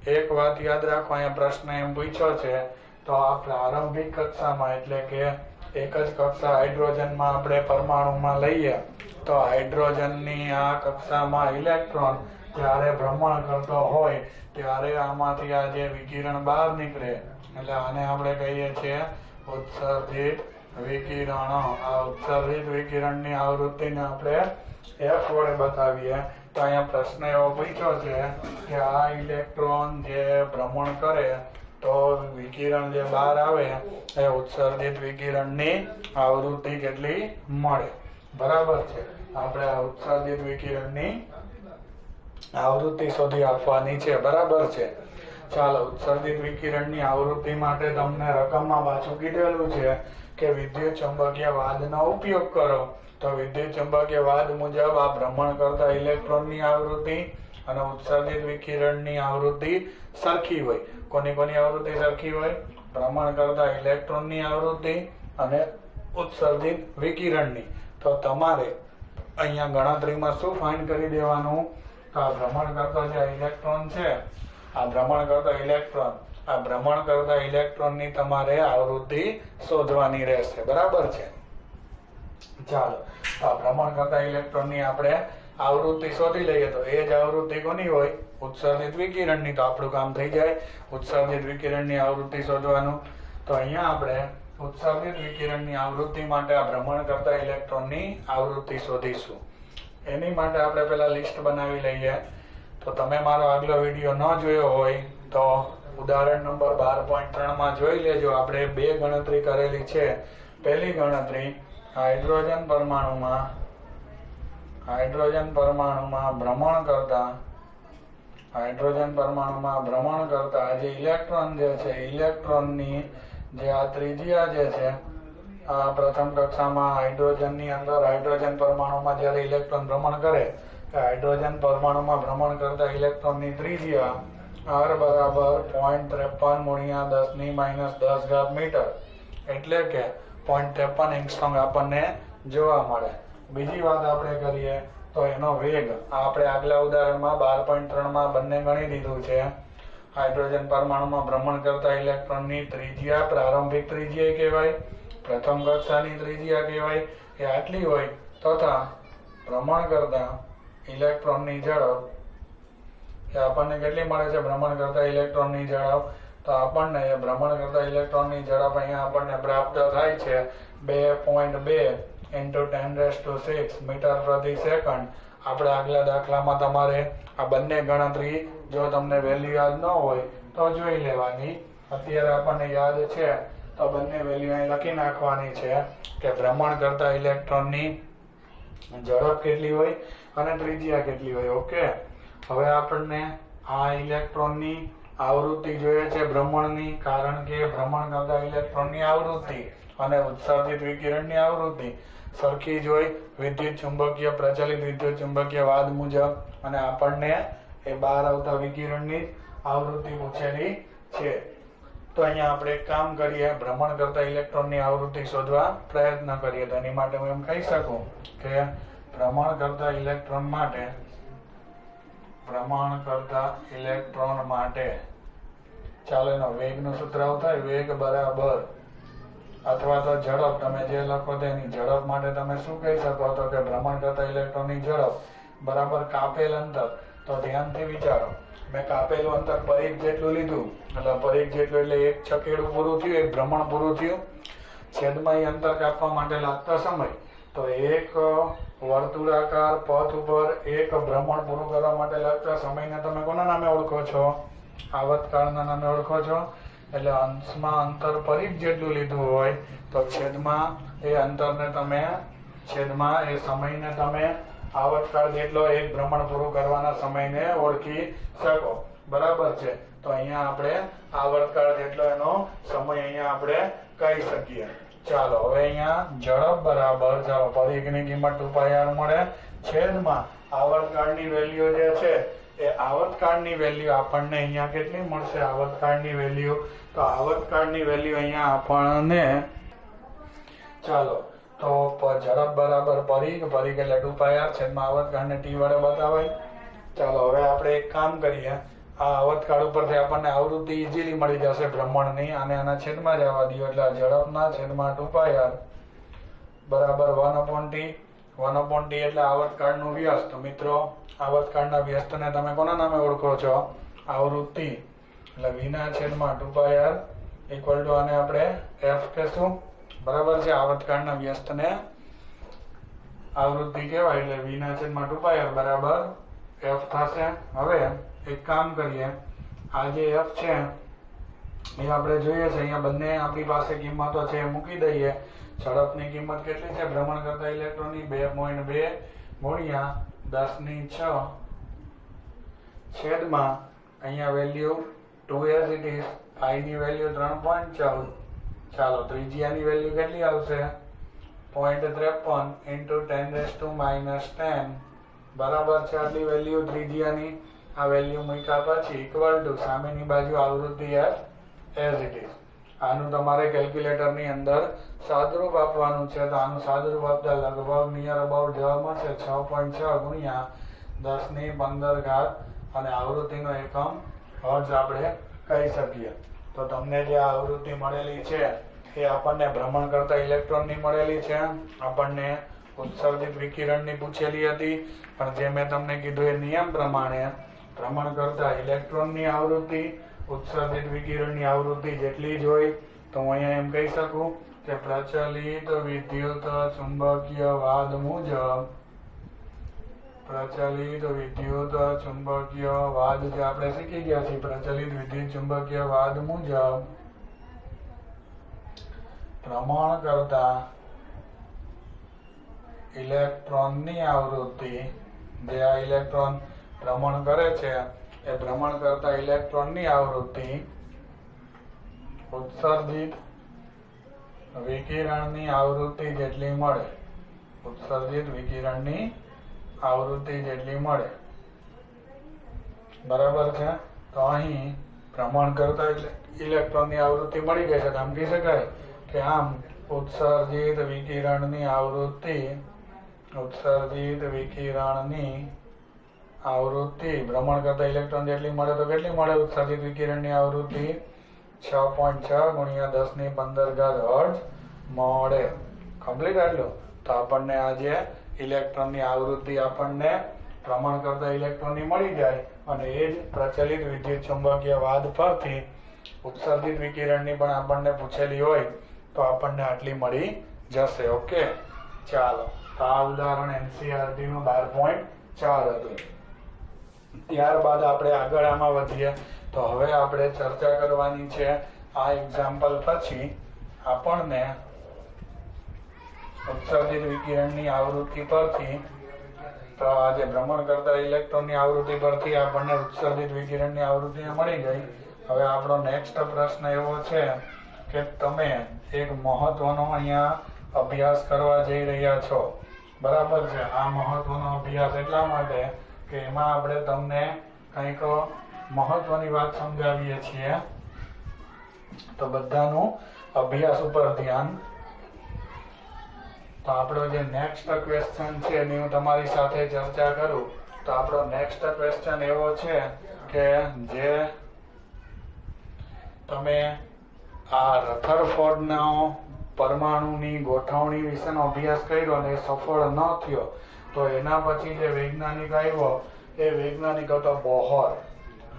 એક વાત યાદ રાખો, અહીંયા પ્રશ્ન એમ પૂછ્યો છે તો આ પ્રારંભિક કક્ષામાં એટલે કે એક જ કક્ષા હાઇડ્રોજનમાં આપણે પરમાણુમાં લઈએ તો હાઇડ્રોજનની આ કક્ષામાં ઇલેક્ટ્રોન જ્યારે ભ્રમણ કરતો હોય ત્યારે આમાંથી આ જે વિકિરણ બહાર નીકળે એટલે આને આપણે કહીએ છીએ ઉત્સર્જિત વિકિરણ. આ ઉત્સર્જિત વિકિરણની આવૃત્તિને આપણે F વડે બતાવીએ. તો અહીંયા પ્રશ્ન એવો પૂછ્યો છે કે આ ઇલેક્ટ્રોન જે ભ્રમણ કરે તો વિકિરણ જે બહાર આવે એ ઉત્સર્જિત વિકિરણની આવૃત્તિ કેટલી મળે. બરાબર છે. આપણે આ ઉત્સર્જિત વિકિરણની આવૃત્તિ શોધી આપવાની છે. બરાબર છે. ચાલો, ઉત્સર્જિત વિકિરણની આવૃત્તિ માટે તમને રકમમાં પાછું કીધેલું છે કે વિદ્યુત ચુંબકીય વાદનો ઉપયોગ કરો. તો વિદ્યુત ચુંબકીય વાદ મુજબ આ ભ્રમણ કરતા ઇલેક્ટ્રોનની આવૃત્તિ અને ઉત્સર્જિત વિકિરણની આવૃત્તિ સરખી હોય. કોની કોની આવૃત્તિ સરખી હોય? ભ્રમણ કરતા ઇલેક્ટ્રોનની આવૃત્તિ અને ઉત્સર્જિત વિકિરણની. તો તમારે અહીંયા ગણતરીમાં શું ફાઇન્ડ કરી દેવાનું? તો આ ભ્રમણ કરતા જે ઇલેક્ટ્રોન છે, આ ભ્રમણ કરતા ઇલેક્ટ્રોનની તમારે આવૃત્તિ શોધવાની રહેશે. બરાબર છે. ચાલો, આ ભ્રમણ કરતા ઇલેક્ટ્રોનની આપણે આવૃત્તિ શોધી લઈએ તો એ જ આવૃત્તિ કોની હોય? ઉત્સર્જિત વિકિરણની. તો આપણું કામ થઈ જાય ઉત્સર્જિત વિકિરણની આવૃત્તિ શોધવાનું. તો અહીંયા આપણે ઉત્સર્જિત વિકિરણની આવૃત્તિ માટે આ ભ્રમણ કરતા ઇલેક્ટ્રોનની આવૃત્તિ શોધીશું. એની માટે આપણે પહેલા લિસ્ટ બનાવી લઈએ. તો તમે મારો આગલો વિડીયો ન જોયો હોય તો ઉદાહરણ નંબર 12.3 માં જોઈ લેજો. આપણે બે ગણતરી કરેલી છે. પહેલી ગણતરી હાઇડ્રોજન પરમાણુમાં ભ્રમણ કરતા જે ઇલેક્ટ્રોન જે છે, ઇલેક્ટ્રોનની જે આ ત્રિજ્યા જે છે, આ પ્રથમ કક્ષામાં હાઇડ્રોજનની અંદર હાઇડ્રોજન પરમાણુમાં જ્યારે ઇલેક્ટ્રોન ભ્રમણ કરે, હાઇડ્રોજન પરમાણુમાં ભ્રમણ કરતા ઇલેક્ટ્રોનની ત્રિજ્યા r બરાબર 0.53 × 10⁻10 મીટર એટલે કે 0.53 એંગસ્ટ્રોમ આપણને જોવા મળે. બીજી વાત આપણે કરીએ તો એનો વેગ આપણે આગલા ઉદાહરણમાં 12.3 માં બંને ગણી દીધું છે. હાઇડ્રોજન પરમાણુમાં ભ્રમણ કરતા ઇલેક્ટ્રોનની ત્રિજ્યા પ્રારંભિક ત્રિજ્યા કહેવાય, પ્રથમ કક્ષાની ત્રિજ્યા કહેવાય એ આટલી હોય તથા ભ્રમણ કરતા ઇલેક્ટ્રોનની ઝડપ એ આપણને કેટલી મળે છે? ભ્રમણ કરતા ઇલેક્ટ્રોનની ઝડપ. તો આપણને ભ્રમણ કરતા ઇલેક્ટ્રોનની ઝડપ અહીંયા આપણને પ્રાપ્ત થાય છે 2.2 × 10⁻6 મીટર પ્રતિ સેકન્ડ. આપણે આગલા દાખલામાં તમારે આ બંને ગણતરી જો તમને વેલ્યુ યાદ ન હોય તો જોઈ લેવાની. અત્યારે આપણને યાદ છે તો બંને વેલ્યુ અહીં લખી નાખવાની છે કે ભ્રમણ કરતા ઇલેક્ટ્રોનની ઝડપ કેટલી હોય અને ત્રિજ્યા કેટલી હોય. ઓકે, હવે આપણને આ ઇલેક્ટ્રોનની આવૃત્તિ જોઈએ છે ભ્રમણની, કારણ કે ભ્રમણ કરતા ઇલેક્ટ્રોનની આવૃત્તિ અને ઉત્સર્જિત વિકિરણની આવૃત્તિ સરખી જ હોય પ્રચલિત વિદ્યુત ચુંબકીય વાદ મુજબ. અને આપણને એ બહાર આવતા વિકિરણની આવૃત્તિ પૂછેલી છે. તો અહીંયા આપણે એક કામ કરીએ, ભ્રમણ કરતા ઇલેક્ટ્રોનની આવૃત્તિ શોધવા પ્રયત્ન કરીએ. તો એની માટે હું એમ કહી શકું કે ભ્રમણ કરતા ઇલેક્ટ્રોન માટે ચાલો એનો વેગનું સૂત્ર આવું થાય, વેગ બરાબર અથવા તો ઝડપ, તમે જે લખો તેની ઝડપ માટે તમે શું કહી શકો તો કે ભ્રમણ કરતા ઇલેક્ટ્રોનની ઝડપ બરાબર કાપેલ અંતર. તો ધ્યાનથી વિચારો, મેં કાપેલું અંતર પરિઘ જેટલું લીધું, એટલે પરિઘ જેટલું એટલે એક છકેડું પૂરું થયું, એક ભ્રમણ પૂરું થયું. છેદમાં એ અંતર કાપવા માટે લાગતો સમય, તો એક વર્તુળાકાર પથ ઉપર એક ભ્રમણ પૂરું કરવા માટે લાગતા સમયને તમે કોના નામે ઓળખો છો? આવર્તકાળના નામે ઓળખો છો. એટલે અંશમાં અંતર પરિઘ જેટલું લીધું હોય તો છેદમાં એ અંતરને તમે છેદમાં એ સમયને તમે આવર્તકાળ જેટલો એક ભ્રમણ પૂરું કરવાના સમયને ઓળખી શકો. બરાબર છે. તો અહીંયા આપણે આવર્તકાળ જેટલો એનો સમય અહીંયા આપણે કહી શકીએ. ચાલો હવે અહીંયા ઝડપ બરાબર ચાલો પરિઘની કિંમત 2πr મળે છેદમાં આવર્તકાળની વેલ્યુ જે છે એ આવર્તકાળની વેલ્યુ આપણને અહીંયા કેટલી મળશે? આવર્તકાળની વેલ્યુ તો આવર્તકાળની વેલ્યુ અહીંયા આપણને ચાલો તો ઝડપ બરાબર પરિઘ એટલે 2πr છેદમાં આવર્તકાળને t વડે બતાવાય. ચાલો હવે આપણે એક કામ કરીએ. આ આવર્તકાળ ઉપરથી આપણને આવૃત્તિ ઇઝીલી મળી જશે ભ્રમણની, અને આના છેદમાં જ આવવા દો એટલે ઝડપના છેદમાં 2πr બરાબર 1/t. 1/t એટલે આવર્તકાળનું વ્યસ્ત. મિત્રો આવર્તકાળના વ્યસ્તને તમે કોના નામે ઓળખો છો? આવૃત્તિ. એટલે v ના છેદમાં 2πr ઇક્વલ ટુ આને આપણે f કહેશું. બરાબર છે. આવર્તકાળના વ્યસ્તને આવૃત્તિ કહેવાય એટલે v ના છેદમાં 2πr બરાબર f થશે. હવે એક કામ કરીએ. આ જે f છે એ આપણે જોઈએ છે અહીંયા બંને આપણી પાસે કિંમતો છે મૂકી દઈએ. ઝડપની કિંમત કેટલી છે? ભ્રમણ કરતા ઇલેક્ટ્રોનની 2.2 ગુણ્યા 10⁶ છેદમાં અહીંયા value 2 as it is, i ની વેલ્યુ 3.14. ચાલો ત્રિજ્યાની વેલ્યુ કેટલી આવશે? 0.53 into 10⁻⁻10 બરાબર છે. આટલી વેલ્યુ ત્રિજ્યાની. આ વેલ્યુ મૂક્યા પછી ઇક્વલ ટુ સામેની બાજુ આવૃત્તિ f as it is. આનું તમારે કેલ્ક્યુલેટરની અંદર સાદરૂપ આપવાનું છે. તો આનું સાદરૂપ આપતા લગભગ નિયર અબાઉટ જવાબ મળશે 6.6 ગુણ્યા 10⁻15 અને આવૃત્તિનો એકમ હર્ટ્ઝ આપણે કહી શકીએ. તો તમને જે આવૃત્તિ મળેલી છે એ આપણને ભ્રમણ કરતા ઇલેક્ટ્રોનની મળેલી છે. આપણને ઉત્સર્જિત વિકિરણની પૂછેલી હતી, પણ જે મેં તમને કીધું એ નિયમ પ્રમાણે ભ્રમણ કરતા ઇલેક્ટ્રોનની આવૃત્તિ ઉત્સર્જિત વિકિરણની આવૃત્તિ જેટલી જ હોય. તો હું અહીંયા એમ કહી શકું કે પ્રચલિત વિદ્યુત ચુંબકીય વાદ મુજબ જે આપણે શીખી ગયા છીએ, પ્રચલિત વિદ્યુત ચુંબકીય વાદ મુજબ ભ્રમણ કરતા ઇલેક્ટ્રોનની આવૃત્તિ, જે આ ઇલેક્ટ્રોન ભ્રમણ કરે છે એ ભ્રમણ કરતા ઇલેક્ટ્રોનની આવૃત્તિ ઉત્સર્જિત વિકિરણની આવૃત્તિ જેટલી મળે. ઉત્સર્જિત વિકિરણની આવૃત્તિ જેટલી મળે. બરાબર છે. તો અહીં ભ્રમણ કરતા ઇલેક્ટ્રોનની આવૃત્તિ મળી ગઈ છે. આમ કહી શકાય કે આમ ઉત્સર્જિત વિકિરણની આવૃત્તિ ભ્રમણ કરતા ઇલેક્ટ્રોન જેટલી મળે. તો કેટલી મળે ઉત્સર્જિત વિકિરણની આવૃત્તિ? 6.6 ગુણ્યા 10⁻15 હર્ટ્ઝ મળે. કમ્પ્લીટ આટલું. તો આપણને આ જે ઇલેક્ટ્રોનની આવૃત્તિ આપણને ભ્રમણ કરતા ઇલેક્ટ્રોનની મળી જાય, અને એ જ પ્રચલિત વિદ્યુત ચુંબકીય વાદ પરથી ઉત્સર્જિત વિકિરણની પણ આપણને પૂછેલી હોય તો આપણને આટલી મળી જશે. ઓકે. ચાલો તો આ ઉદાહરણ NCERT નું 12.4 હતું. ત્યારબાદ આપણે આગળ આમાં વધીએ. તો હવે આપણે ચર્ચા કરવાની છે આ એક્ઝામ્પલ પછી આપણને ઉત્સર્જિત વિકિરણની આવૃત્તિ પરથી, તો આ જે ભ્રમણ કરતા ઇલેક્ટ્રોનની આવૃત્તિ પરથી આપણને ઉત્સર્જિત વિકિરણની આવૃત્તિ મળી ગઈ. હવે આપણો નેક્સ્ટ પ્રશ્ન એવો છે કે તમે એક મહત્વનો અહીંયા અભ્યાસ કરવા જઈ રહ્યા છો. બરાબર છે. આ મહત્વનો અભ્યાસ એટલા માટે કે એમાં આપણે તમને કંઈક મહત્વની વાત સમજાવીએ છીએ. તો બધાનું અભ્યાસ ઉપર ધ્યાન. તો આપણો જે નેક્સ્ટ ક્વેશ્ચન છે એની હું તમારી સાથે ચર્ચા કરું. તો આપણો નેક્સ્ટ ક્વેશ્ચન એવો છે કે જે તમે આ રથરફોર્ડનો પરમાણુની ગોઠવણી વિશેનો અભ્યાસ કર્યો અને સફળ ન થયો, તો એના પછી જે વૈજ્ઞાનિક આવ્યો એ વૈજ્ઞાનિક હતો બોહર.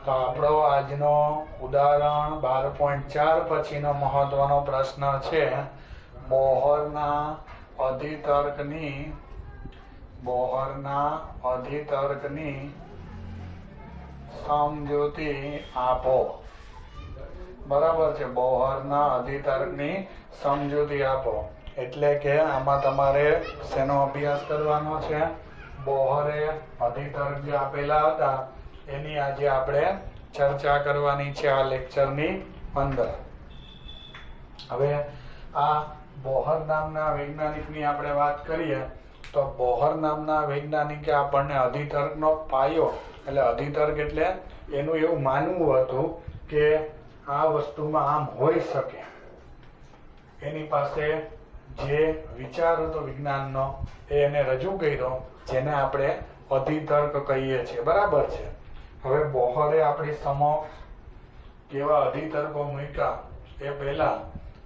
તો આપણો આજનો ઉદાહરણ 12.4 પછીનો મહત્વનો પ્રશ્ન છે બોહરના અધિતર્કની સમજૂતી આપો. બરાબર છે. બોહરના અધિતર્કની સમજૂતી આપો એટલે કે આમાં તમારે શેનો અભ્યાસ કરવાનો છે? બોહરે અધિતર્ક જે આપેલા હતા એની આજે આપણે ચર્ચા કરવાની છે આ લેક્ચરની અંદર. હવે આ બોહર નામના વૈજ્ઞાનિકની આપણે વાત કરીએ તો બોહર નામના વૈજ્ઞાનિકે આપણને અધિતર્કનો પાયો એટલે અધિતર્ક એટલે એનું એવું માનવું હતું કે આ વસ્તુમાં આમ હોઈ શકે. એની પાસે જે વિચાર હતો વિજ્ઞાનનો એને રજૂ કર્યો, જેને આપણે અધિતર્ક કહીએ છીએ. બરાબર છે. હવે બોહરે આપણી સમક્ષ કેવા અધિતર્કો મૂક્યા એ પહેલા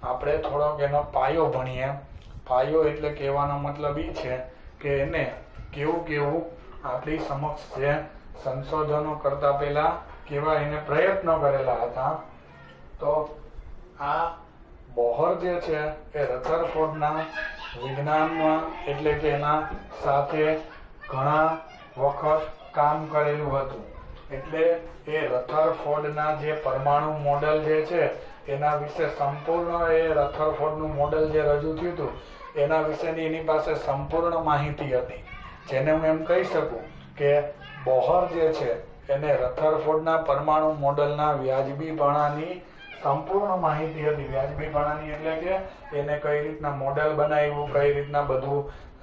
આપણે થોડોક એનો પાયો ભણીએ. પાયો એટલે કહેવાનો મતલબ એ છે કે એને કેવું આપણી સમક્ષ જે સંશોધનો કરતા પહેલા કેવા એને પ્રયત્નો કરેલા હતા. તો આ બોહર જે છે એ રધરફોર્ડના વિજ્ઞાનમાં એટલે કે એના સાથે ઘણા વખત કામ કરેલું હતું. એટલે એ રધરફોર્ડના જે પરમાણુ મોડેલ જે છે એના વિશે સંપૂર્ણ એ રધરફોર્ડનું મોડેલ જે રજૂ થયું હતું એના વિશેની એની પાસે સંપૂર્ણ માહિતી હતી. જેને હું એમ કહી શકું કે બોહર જે છે એને રધરફોર્ડના પરમાણુ મોડેલના વ્યાજબીપણાની સંપૂર્ણ માહિતી હતી. વ્યાજબીપણાની એટલે કે એને કઈ રીતના મોડેલ બનાવ્યું, કઈ રીતના બધું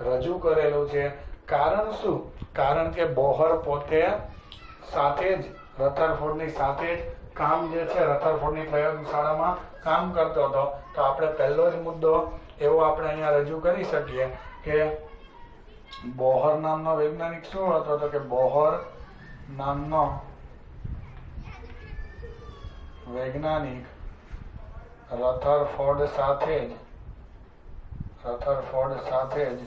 રજૂ કરેલું છે. કારણ શું? કારણ કે બોહર પોતે સાથે જ રધરફોર્ડની સાથે જ કામ જે છે રધરફોર્ડની પ્રયોગશાળામાં કામ કરતો હતો. તો આપણે પહેલો જ મુદ્દો એવો આપણે અહીંયા રજૂ કરી શકીએ કે બોહર નામનો વૈજ્ઞાનિક શું હતો? તો કે બોહર નામનો વૈજ્ઞાનિક રધરફોર્ડ સાથે જ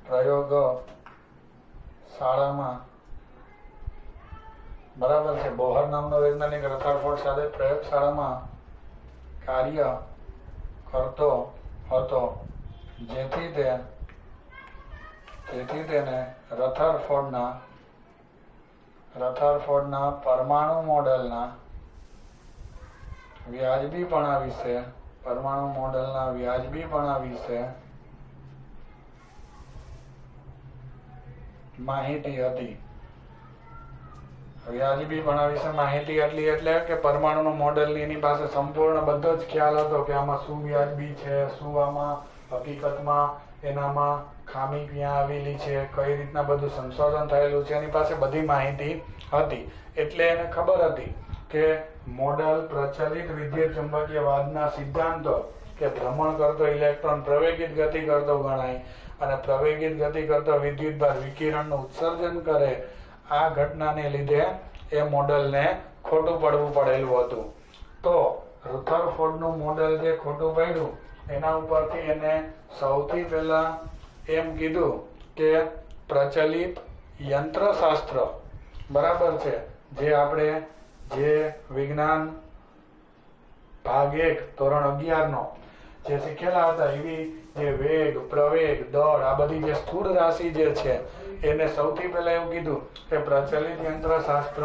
પ્રયોગશાળામાં બરાબર છે. બોહર નામનો વૈજ્ઞાનિક રધરફોર્ડ સાથે પ્રયોગશાળામાં કાર્ય કરતો હતો, જેથી તેને રધરફોર્ડના પરમાણુ મોડેલના વ્યાજબીપણા વિશે માહિતી હતી. વ્યાજબીપણા વિશે માહિતી એટલી એટલે કે પરમાણુનું મોડેલની એની પાસે સંપૂર્ણ બધો જ ખ્યાલ હતો કે આમાં શું વ્યાજબી છે, શું આમાં હકીકતમાં એનામાં ખામી ક્યાં આવેલી છે, કઈ રીતના બધું સંશોધન થયેલું છે, એની પાસે બધી માહિતી હતી. એટલે એને ખબર હતી કે મોડેલ પ્રચલિત વિદ્યુત ચુંબકીયવાદના સિદ્ધાંતો કે ભ્રમણ કરતો ઇલેક્ટ્રોન પ્રવેગિત ગતિ કરતો ગણાય અને પ્રવેગિત ગતિ કરતો વિદ્યુતભાર વિકિરણનું ઉત્સર્જન કરે. આ ઘટનાને લીધે એ મોડેલને ખોટું પડવું પડેલું હતું. તો રધરફોર્ડનું મોડેલ જે ખોટું પડ્યું એના ઉપરથી એને સૌથી પહેલા એમ કીધું કે પ્રચલિત યંત્રશાસ્ત્ર બરાબર છે જે આપણે જે વિજ્ઞાન ભાગ 1 ધોરણ 11 જે શીખેલા હતા એવી જે વેગ, પ્રવેગ, દળ આ બધી જે સ્થૂળ રાશિ જે છે એને સૌથી પહેલા એવું કીધું કે પ્રચલિત યંત્રશાસ્ત્ર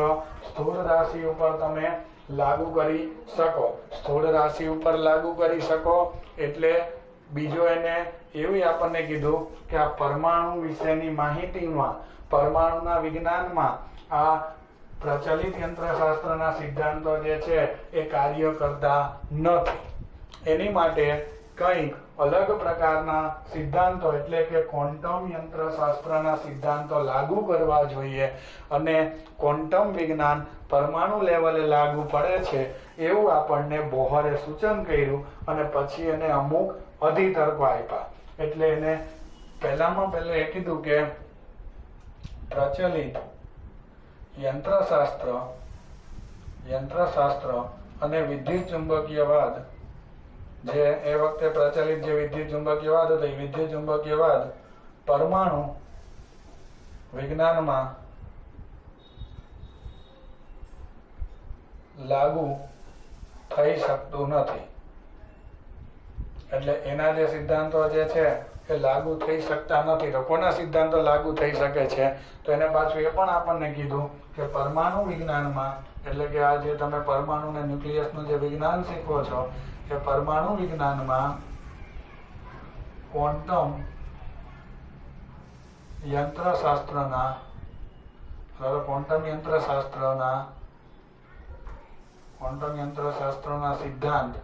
સ્થૂળ રાશિ ઉપર તમે લાગુ કરી શકો. સ્થૂળ રાશિ ઉપર લાગુ કરી શકો એટલે બીજો એને એવું આપણને કીધું કે આ પરમાણુ વિશેની માહિતીમાં, પરમાણુના વિજ્ઞાનમાં આ પ્રચલિત યંત્રશાસ્ત્રના સિદ્ધાંતો જે છે એ કાર્ય કરતા નથી. એની માટે કંઈક અલગ પ્રકારના સિદ્ધાંતો એટલે કે ક્વોન્ટમ યંત્રશાસ્ત્રના સિદ્ધાંતો લાગુ કરવા જોઈએ અને ક્વોન્ટમ વિજ્ઞાન પરમાણુ લેવલે લાગુ પડે છે એવું આપણને બોહરે સૂચન કર્યું અને પછી એને અમુક અધિતર્કો આપ્યા. એટલે એને પહેલામાં પહેલા એ કીધું કે પ્રચલિત યંત્રશાસ્ત્ર અને વિદ્યુત ચુંબકીયવાદ જે એ વખતે પ્રચલિત જે વિદ્યુત ચુંબકીયવાદ હતો એ વિદ્યુત ચુંબકીયવાદ પરમાણુ વિજ્ઞાનમાં લાગુ થઈ શકતું નથી. એટલે એના જે સિદ્ધાંતો જે છે એ લાગુ થઈ શકતા નથી. તો કોના સિદ્ધાંતો લાગુ થઈ શકે છે? તો એને પાછું એ પણ આપણને કીધું કે પરમાણુ વિજ્ઞાનમાં, એટલે કે આ જે તમે પરમાણુ ને ન્યુક્લિયસનું જે વિજ્ઞાન શીખો છો એ પરમાણુ વિજ્ઞાનમાં ક્વોન્ટમ યંત્રશાસ્ત્રના ક્વોન્ટમ યંત્રશાસ્ત્રના સિદ્ધાંત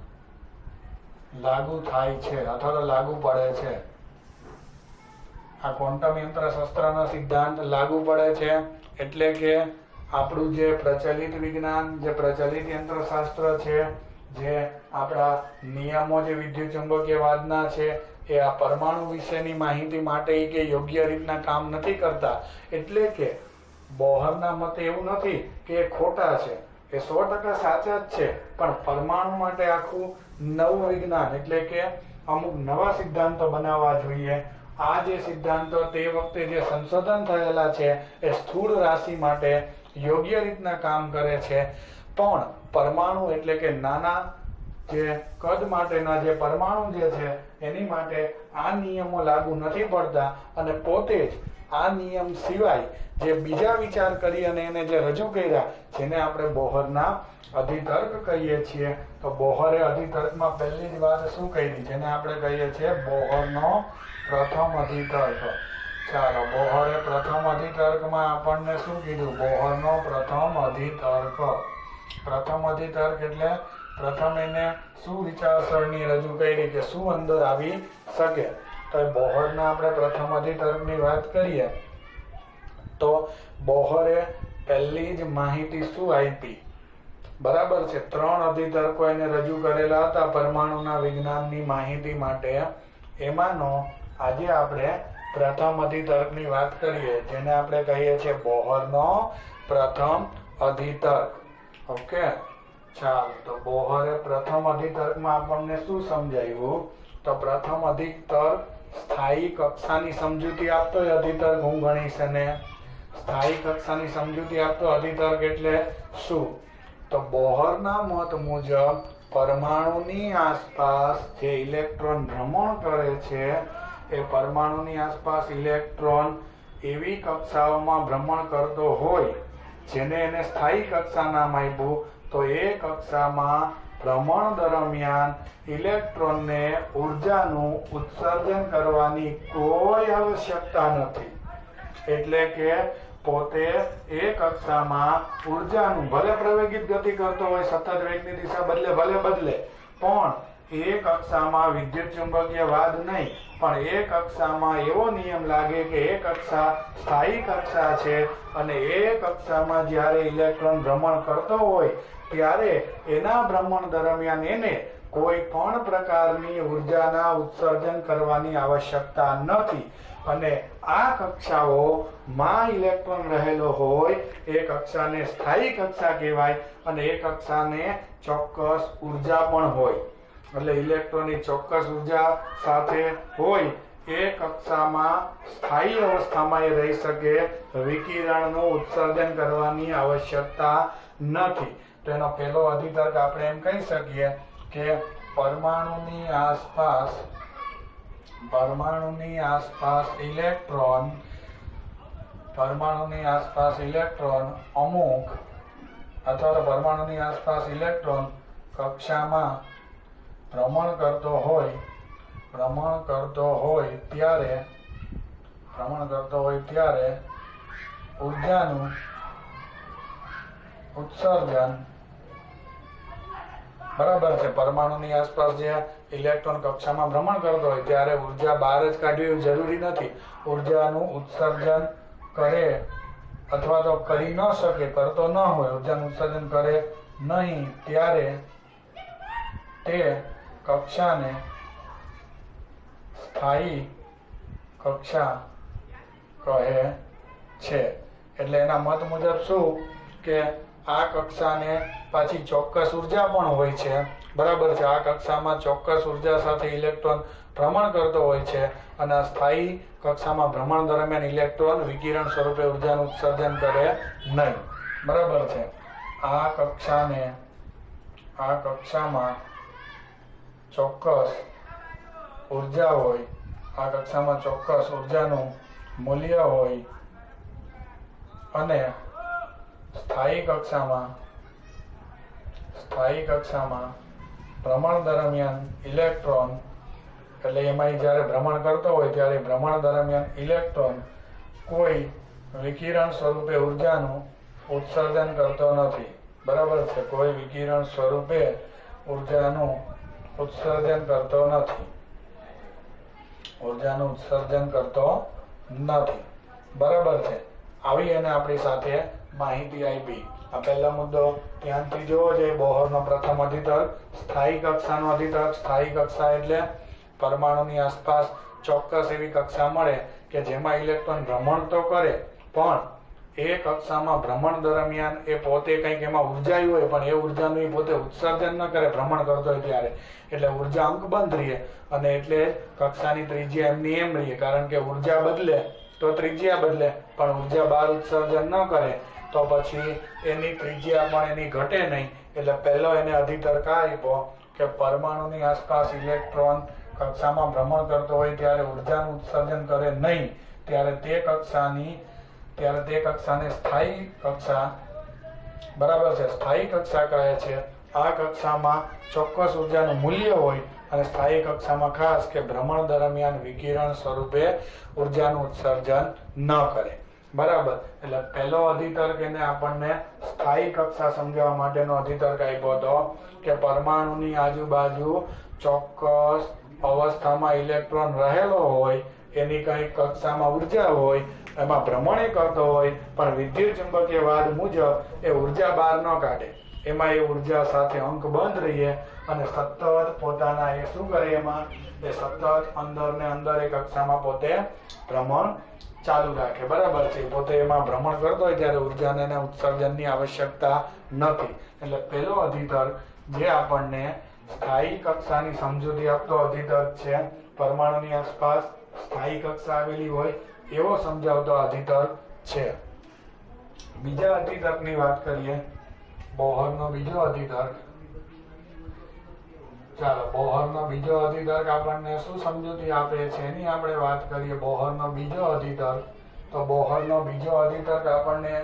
લાગુ થાય છે અથવા તો લાગુ પડે છે. આ ક્વોન્ટમ યંત્રશાસ્ત્રનો સિદ્ધાંત લાગુ પડે છે એટલે કે આપણું જે પ્રચલિત વિજ્ઞાન, જે પ્રચલિત યંત્રશાસ્ત્ર છે, જે આપણા નિયમો જે વિદ્યુત ચુંબકીયવાદના છે એ આ પરમાણુ વિશેની માહિતી માટે કે યોગ્ય રીતના કામ નથી કરતા. એટલે કે બોહરના મતે એવું નથી કે એ ખોટા છે, એ 100% સાચા જ છે, પણ પરમાણુ માટે આખું નવું વિજ્ઞાન એટલે કે અમુક નવા સિદ્ધાંતો બનાવવા જોઈએ. આ જે સિદ્ધાંતો તે વખતે જે સંશોધન થયેલા છે એ સ્થૂળ રાશિ માટે યોગ્ય રીતના કામ કરે છે, પણ પરમાણુ એટલે કે નાના જે કદ માટેના જે પરમાણુ જે છે એની માટે આ નિયમો લાગુ નથી પડતા. અને પોતે જ આ નિયમ સિવાય જે બીજા વિચાર કરી અને એને જે રજૂ કર્યા, જેને આપણે બોહરના અધિતર્ક કહીએ છીએ. તો બોહરે અધિતર્કમાં પહેલી જ વાત શું કરી? જેને આપણે કહીએ છીએ બોહરનો પ્રથમ અધિતર્ક. ચાલો, બોહરે પ્રથમ અધિતર્કમાં આપણને શું કીધું? બોહરનો પ્રથમ અધિતર્ક. પ્રથમ અધિતર્ક એટલે પ્રથમ એને શું વિચારસરણી રજૂ કરી કે શું અંદર આવી શકે? તો બોહરના આપણે પ્રથમ અધિતર્કની વાત કરીએ તો બોહરે પહેલી જ માહિતી શું આપી? બરાબર છે, 3 અધિતર્કો એને રજૂ કરેલા હતા પરમાણુના વિજ્ઞાનની માહિતી માટે. એમાંનો આજે આપણે પ્રથમ અધિતર્કની વાત કરીએ, જેને આપણે કહીએ છીએ બોહરનો પ્રથમ અધિતર્ક. ઓકે, ચાલો, તો બોહરે પ્રથમ અધિતર્કમાં આપણને શું સમજાવ્યું? તો પ્રથમ અધિતર્ક સ્થાયી કક્ષાની સમજૂતી આપતો અધિતર્ક હું ગણીશ. અને સ્થાયી કક્ષાની સમજૂતી આપતો અધિતર્ક એટલે શું? તો બોહરના મત મુજબ પરમાણુની આસપાસ જે ઇલેક્ટ્રોન ભ્રમણ કરે છે એ પરમાણુની આસપાસ ઇલેક્ટ્રોન એવી કક્ષાઓમાં ભ્રમણ કરતો હોય જેને એને સ્થાયી કક્ષા નામ આપ્યું. તો એ કક્ષામાં ભ્રમણ દરમિયાન ઇલેક્ટ્રોનને ઉર્જાનું ઉત્સર્જન કરવાની કોઈ આવશ્યકતા નથી. એટલે કે પોતે એ કક્ષામાં ઉર્જાનું ભલે પ્રવેગિત ગતિ કરતો હોય, સતત વેગની દિશા ભલે બદલે, પણ એ કક્ષામાં વિદ્યુત ચુંબકીય વાદ નહીં, પણ એ કક્ષામાં એવો નિયમ લાગે કે એ કક્ષા સ્થાયી કક્ષા છે અને એ કક્ષામાં જ્યારે ઇલેક્ટ્રોન ભ્રમણ કરતો હોય ત્યારે એના ભ્રમણ દરમિયાન એને કોઈ પણ પ્રકારની ઉર્જાના ઉત્સર્જન કરવાની આવશ્યકતા નથી. અને આ કક્ષાઓમાં ઇલેક્ટ્રોન રહેલો હોય એ કક્ષાને સ્થાયી કક્ષા કહેવાય. અને એ કક્ષાને ચોક્કસ ઉર્જા પણ હોય, એટલે ઇલેક્ટ્રોનની ચોક્કસ ઉર્જા સાથે હોય એ કક્ષામાં સ્થાયી અવસ્થામાં એ રહી શકે, વિકિરણનું ઉત્સર્જન કરવાની આવશ્યકતા નથી. તો એનો પહેલો અધિતર્ક આપણે એમ કહી શકીએ કે પરમાણુની આસપાસ ઇલેક્ટ્રોન અમુક અથવા તો પરમાણુની આસપાસ ઇલેક્ટ્રોન કક્ષામાં ભ્રમણ કરતો હોય ત્યારે ઉર્જાનું ઉત્સર્જન, બરાબર છે, પરમાણુની આસપાસ જે ઇલેક્ટ્રોન કક્ષામાં ભ્રમણ કરતો હોય ત્યારે ઉર્જા બહાર જ કાઢવી જરૂરી નથી. ઉર્જાનું ઉત્સર્જન કરે અથવા તો કરી ન શકે, કરતો ન હોય, ઉર્જાનું ઉત્સર્જન કરે નહીં ત્યારે તે કક્ષાને સ્થાયી કક્ષા કહે છે. એટલે એના મત મુજબ શું કે આ કક્ષાને પાછી ચોક્કસ ઉર્જા પણ હોય છે, બરાબર છે, આ કક્ષામાં ચોક્કસ ઉર્જા સાથે ઇલેક્ટ્રોન ભ્રમણ કરતો હોય છે અને આ સ્થાયી કક્ષામાં ભ્રમણ દરમિયાન ઇલેક્ટ્રોન વિકિરણ સ્વરૂપે ઉર્જાનું ઉત્સર્જન કરે નહીં. બરાબર છે, આ કક્ષામાં ચોક્કસ ઉર્જા હોય, આ કક્ષામાં ચોક્કસ ઉર્જાનું મૂલ્ય હોય અને સ્થાયી કક્ષામાં ભ્રમણ દરમિયાન ઇલેક્ટ્રોન, એટલે એમાં જ્યારે ભ્રમણ કરતો હોય ત્યારે ભ્રમણ દરમિયાન ઇલેક્ટ્રોન કોઈ વિકિરણ સ્વરૂપે ઉર્જાનું ઉત્સર્જન કરતો નથી. બરાબર છે, કોઈ વિકિરણ સ્વરૂપે ઉર્જાનું ઉત્સર્જન કરતો નથી. બરાબર છે. આવી અને આપણી સાથે માહિતી આપી. આ પહેલો મુદ્દો ધ્યાનથી જોવો જોઈએ. બોહરનો પ્રથમ અધિતર્ક સ્થાયી કક્ષાનો અધિતર્ક. સ્થાયી કક્ષા એટલે પરમાણુની આસપાસ ચોક્કસ એવી કક્ષા મળે કે જેમાં ઇલેક્ટ્રોન ભ્રમણ તો કરે પણ એ કક્ષામાં ભ્રમણ દરમિયાન એ પોતે કંઈક એમાં ઉર્જા હોય પણ એ ઉર્જાનું એ પોતે ઉત્સર્જન ન કરે ભ્રમણ કરતો હોય ત્યારે, એટલે ઉર્જા અંકબંધ રહે અને એટલે કક્ષાની ત્રિજ્યા એમની એમ રહે. કારણ કે ઉર્જા બદલે તો ત્રિજ્યા બદલે પણ ઉર્જા બહાર ઉત્સર્જન ન કરે તો પછી એની ત્રિજ્યા પણ એની ઘટે નહીં. એટલે પહેલો એને અધિતર્ક આપ્યો કે પરમાણુની આસપાસ ઇલેક્ટ્રોન કક્ષામાં ભ્રમણ કરતો હોય ત્યારે ઉર્જાનું ઉત્સર્જન કરે નહીં, ત્યારે તે કક્ષાને સ્થાયી કક્ષા, બરાબર છે, સ્થાયી કક્ષા કહે છે. આ કક્ષામાં ચોક્કસ ઉર્જાનું મૂલ્ય હોય અને સ્થાયી કક્ષામાં ખાસ કે ભ્રમણ દરમિયાન વિકિરણ સ્વરૂપે ઉર્જાનું ઉત્સર્જન ન કરે. બરાબર. એટલે પહેલો અધિતર્ક એને આપણને સ્થાયી કક્ષા સમજાવવા માટેનો અધિતર્ક આપ્યો હતો કે પરમાણુની આજુબાજુ ચોક્કસ અવસ્થામાં ઇલેક્ટ્રોન રહેલો હોય, એની કઈ કક્ષામાં ઉર્જા હોય, એમાં ભ્રમણે કરતો હોય પણ વિદ્યુત ચુંબકીય વાદ મુજબ એ ઉર્જા બહાર ન કાઢે, એમાં એ ઉર્જા સાથે અંક બંધ રહીએ અને સતત પોતાના એ શું કરે, એમાં એ સતત અંદર ને અંદર એ કક્ષામાં પોતે ભ્રમણ ચાલુ રાખે. બરાબર છે, પોતે એમાં ભ્રમણ કરતો હોય ત્યારે ઉર્જાને ઉત્સર્જનની આવશ્યકતા નથી. એટલે પહેલો અધિતર્ક જે આપણને સ્થાયી કક્ષાની સમજૂતી આપતો અધિતર્ક છે, પરમાણુની આસપાસ સ્થાયી કક્ષા આવેલી હોય એવો સમજાવતો અધિતર્ક છે. બીજા અધિતર્કની વાત કરીએ, બોહરનો બીજો અધિતર્ક. ચાલો, બોહરનો બીજો અધિતર્ક આપણને શું સમજૂતી આપે છે એની આપણે વાત કરીએ. બોહરનો બીજો અધિતર્ક, તો બોહરનો બીજો અધિતર્ક આપણને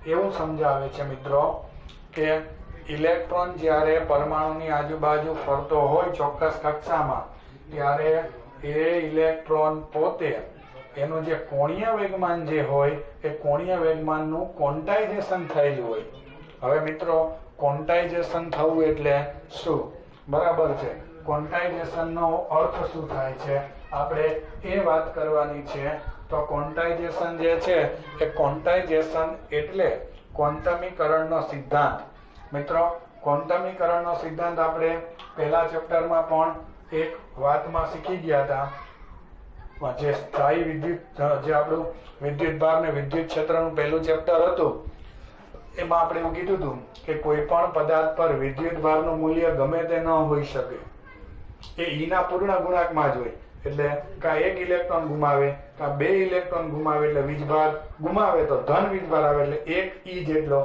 એવું સમજાવે છે મિત્રો કે ઇલેક્ટ્રોન જ્યારે પરમાણુની આજુબાજુ ફરતો હોય ચોક્કસ કક્ષામાં ત્યારે એ ઇલેક્ટ્રોન પોતે એનું જે કોણીય વેગમાન જે હોય એ કોણીય વેગમાનનું ક્વોન્ટાઇઝેશન થયેલું હોય. હવે મિત્રો ક્વોન્ટાઇઝેશન થવું એટલે શું? બરાબર છે, ક્વોન્ટાઇઝેશનનો અર્થ શું થાય છે આપણે એ વાત કરવાની છે. તો ક્વોન્ટાઇઝેશન જે છે એ ક્વોન્ટાઇઝેશન એટલે ક્વોન્ટમીકરણનો સિદ્ધાંત. મિત્રો ક્વોન્ટમીકરણનો સિદ્ધાંત આપણે પહેલા ચેપ્ટરમાં પણ એક વાતમાં શીખી ગયા હતા. જે સ્થાયી વિદ્યુત, જે આપણું વિદ્યુત ભાર ને વિદ્યુત ક્ષેત્રનું પહેલું ચેપ્ટર હતું, એમાં આપણે એવું કીધું હતું કે કોઈ પણ પદાર્થ પર વિદ્યુત ભારનું મૂલ્ય ગમે તે ન હોઈ શકે, એ ઈના પૂર્ણ ગુણાંકમાં જ હોય. એટલે કાં એક ઇલેક્ટ્રોન ગુમાવે કાં બે ઇલેક્ટ્રોન ગુમાવે એટલે વીજભાર ગુમાવે તો ધન વીજભાર આવે, એટલે 1 E જેટલો,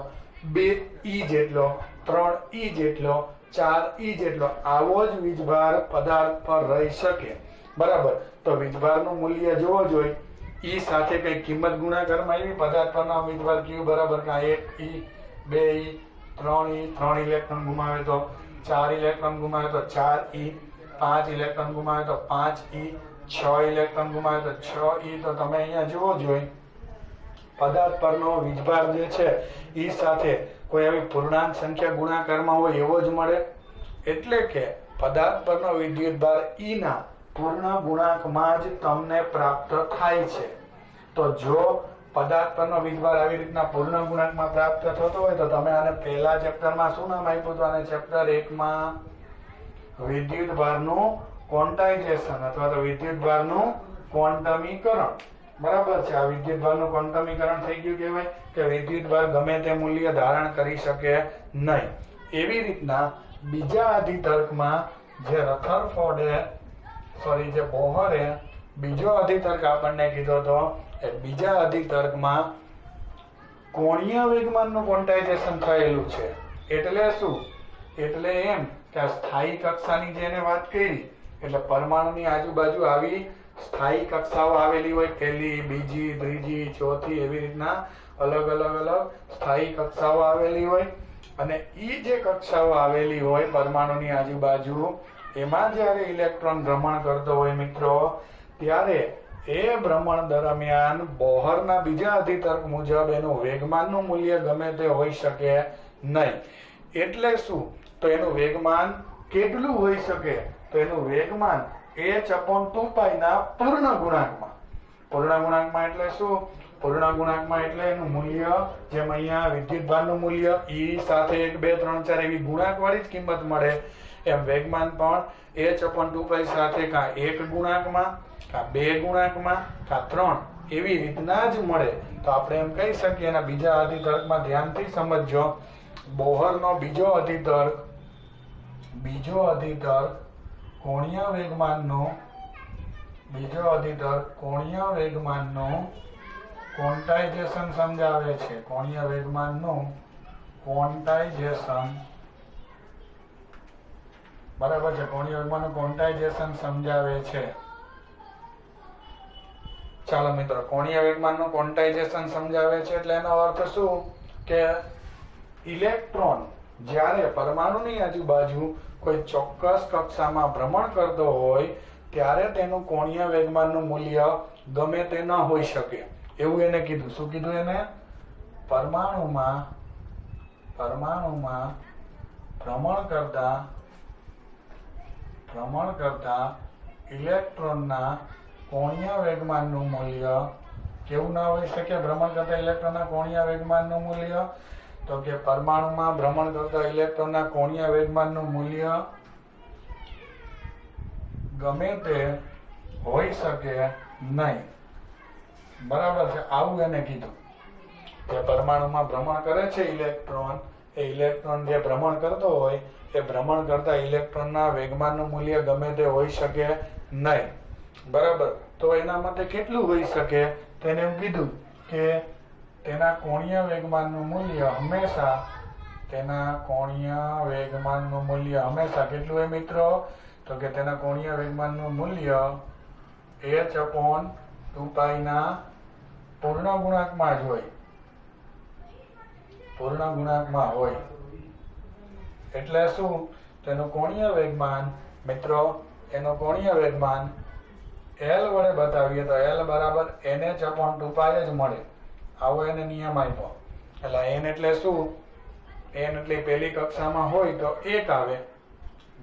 2 E જેટલો, 3 E જેટલો, 4 E જેટલો આવો જ વીજભાર પદાર્થ પર રહી શકે. બરાબર. તો વીજભારનું મૂલ્ય જોવો જોઈએ, E સાથે કઈ કિંમત ગુણાકારમાં આવી પદાર્થ પરનો વીજભાર Q બરાબર કાં 1 E, 2 E, 3 E, 3 ઇલેક્ટ્રોન ગુમાવે તો 4 ઇલેક્ટ્રોન ગુમાવે તો 4 E, 5 ઇલેક્ટ્રોન ગુમાવે તો 5 E, 6 ઇલેક્ટ્રોન ગુમાવે તો 6 E. તો તમે અહીંયા જોવો જોઈએ પદાર્થ પરનો વીજભાર જે છે E સાથે કોઈ આવી પૂર્ણાંક સંખ્યા ગુણાકારમાં હોય એવો જ મળે. એટલે કે પદાર્થ પરનો વિદ્યુતભાર E ના પૂર્ણ ગુણાંકમાં જ તમને પ્રાપ્ત થાય છે. તો જો પદાર્થ પરનો વીજભાર આવી રીતના પૂર્ણ ગુણાંકમાં પ્રાપ્ત થતો હોય તો તમે આને પહેલા ચેપ્ટરમાં શું નામ આપ્યું હતું? આને ચેપ્ટર 1 માં વિદ્યુતભારનું ક્વોન્ટાઇઝેશન અથવા તો વિદ્યુતભારનું ક્વોન્ટમીકરણ. બરાબર છે, આ વિદ્યુતભારનું ક્વોન્ટમીકરણ થઈ ગયું કહેવાય કે વિદ્યુતભાર ગમે તે મૂલ્ય ધારણ કરી શકે નહીં. એવી રીતના બીજા અધિતર્કમાં જે જે બોહરે બીજો અધિતર્ક આપણને કીધો હતો, એ બીજા અધિતર્કમાં કોણીય વેગમાનનું ક્વોન્ટાઇઝેશન થયેલું છે. એટલે શું? એટલે એમ કે સ્થાયી કક્ષાની જેને વાત કરી એટલે પરમાણુની આજુબાજુ આવી સ્થાયી કક્ષાઓ આવેલી હોય, પહેલી, બીજી, ત્રીજી, ચોથી, એવી રીતના અલગ સ્થાયી કક્ષાઓ આવેલી હોય. અને ઈ જે કક્ષાઓ આવેલી હોય પરમાણુની આજુબાજુ, એમાં જ્યારે ઇલેક્ટ્રોન ભ્રમણ કરતો હોય મિત્રો, ત્યારે એ ભ્રમણ દરમિયાન બોહરના બીજા અધિતર્ક મુજબ એનું વેગમાનનું મૂલ્ય ગમે તે હોઈ શકે નહીં. એટલે શું? તો એનું વેગમાન કેટલું હોઈ શકે? તો એનું વેગમાન h/2π ના પૂર્ણ ગુણાંકમાં. પૂર્ણ ગુણાંકમાં એટલે શું? પૂર્ણ ગુણાંકમાં એટલે એનું મૂલ્ય, જેમ અહીંયા વિદ્યુતભારનું મૂલ્ય E સાથે 1 2 3 4 એવી ગુણાંકવાળી જ કિંમત મળે, એમ વેગમાન પણ h/2π સાથે કાં 1 ગુણાંકમાં, કાં 2 ગુણાંકમાં, કાં 3 એવી રીતના જ મળે. તો આપણે એમ કહી શકીએ. એના બીજા અધિતર્કમાં ધ્યાનથી સમજજો. બોહરનો બીજો અધિતર્ક કોણીય વેગમાનનું ક્વોન્ટાઇઝેશન સમજાવે છે. કોણીય વેગમાનનું ક્વોન્ટાઇઝેશન, બરાબર છે, કોણીય વેગમાનનું ક્વોન્ટાઇઝેશન સમજાવે છે. ચાલો મિત્રો, કોણીય વેગમાનનું ક્વોન્ટાઇઝેશન સમજાવે છે એટલે એનો અર્થ શું? કે ઇલેક્ટ્રોન જ્યારે પરમાણુની આજુબાજુ કોઈ ચોક્કસ કક્ષામાં ભ્રમણ કરતો હોય ત્યારે તેનું કોણીય વેગમાનનું મૂલ્ય ગમે તે ન હોઈ શકે, એવું એને કીધું. શું કીધું એને? પરમાણુમાં ભ્રમણ કરતા ઇલેક્ટ્રોનના કોણીય વેગમાનનું મૂલ્ય કેવું ના હોઈ શકે? ભ્રમણ કરતા ઇલેક્ટ્રોનના કોણીય વેગમાનનું મૂલ્ય, તો કે પરમાણુમાં ભ્રમણ કરતા ઇલેક્ટ્રોનના કોણીય વેગમાનનું મૂલ્ય ગમે તે હોઈ શકે નહીં. બરાબર છે, આવું એને કીધું. કે પરમાણુમાં ભ્રમણ કરે છે ઇલેક્ટ્રોન, એ ઇલેક્ટ્રોન જે ભ્રમણ કરતો હોય એ ભ્રમણ કરતા ઇલેક્ટ્રોનના વેગમાનનું મૂલ્ય ગમે તે હોઈ શકે નહીં. બરાબર, તો એના મતે કેટલું હોઈ શકે? તેને એમ કીધું કે તેના કોણીય વેગમાનનું મૂલ્ય હંમેશા કેટલું હોય મિત્રો? તો કે તેના કોણીય વેગમાનનું મૂલ્ય h/2π ના પૂર્ણ ગુણાંકમાં જ હોય. એટલે શું? તેનું કોણીય વેગમાન મિત્રો, એનો કોણીય વેગમાન L વડે બતાવીએ તો L બરાબર nh/2π જ મળે. આવો એને નિયમ આપ્યો. એટલે n એટલે શું? n એટલે પહેલી કક્ષામાં હોય તો 1 આવે,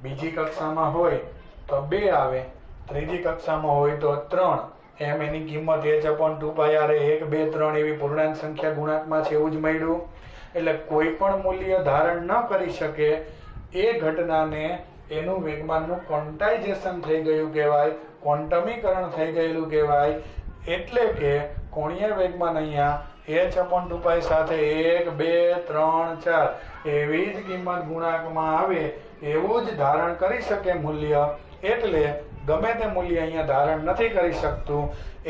બીજી કક્ષામાં હોય તો 2 આવે, ત્રીજી કક્ષામાં હોય તો 3. એમ એની કિંમત h/2π 1 2 3 એવી પૂર્ણાંક સંખ્યા ગુણાંકમાં છે, એવું જ મળ્યું. એટલે કોઈ પણ મૂલ્ય ધારણ ન કરી શકે એ ઘટનાને એનું વેગમાનનું ક્વોન્ટાઇઝેશન થઈ ગયું કહેવાય, ક્વોન્ટમીકરણ થઈ ગયેલું કહેવાય. એટલે કે કોણીય વેગમાન અહીંયા h/2π સાથે 1 2 3 4 એવી જ કિંમત ગુણાંકમાં આવે એવું જ ધારણ કરી શકે મૂલ્ય. એટલે ગમે તે મૂલ્ય અહીંયા ધારણ નથી કરી શકતું,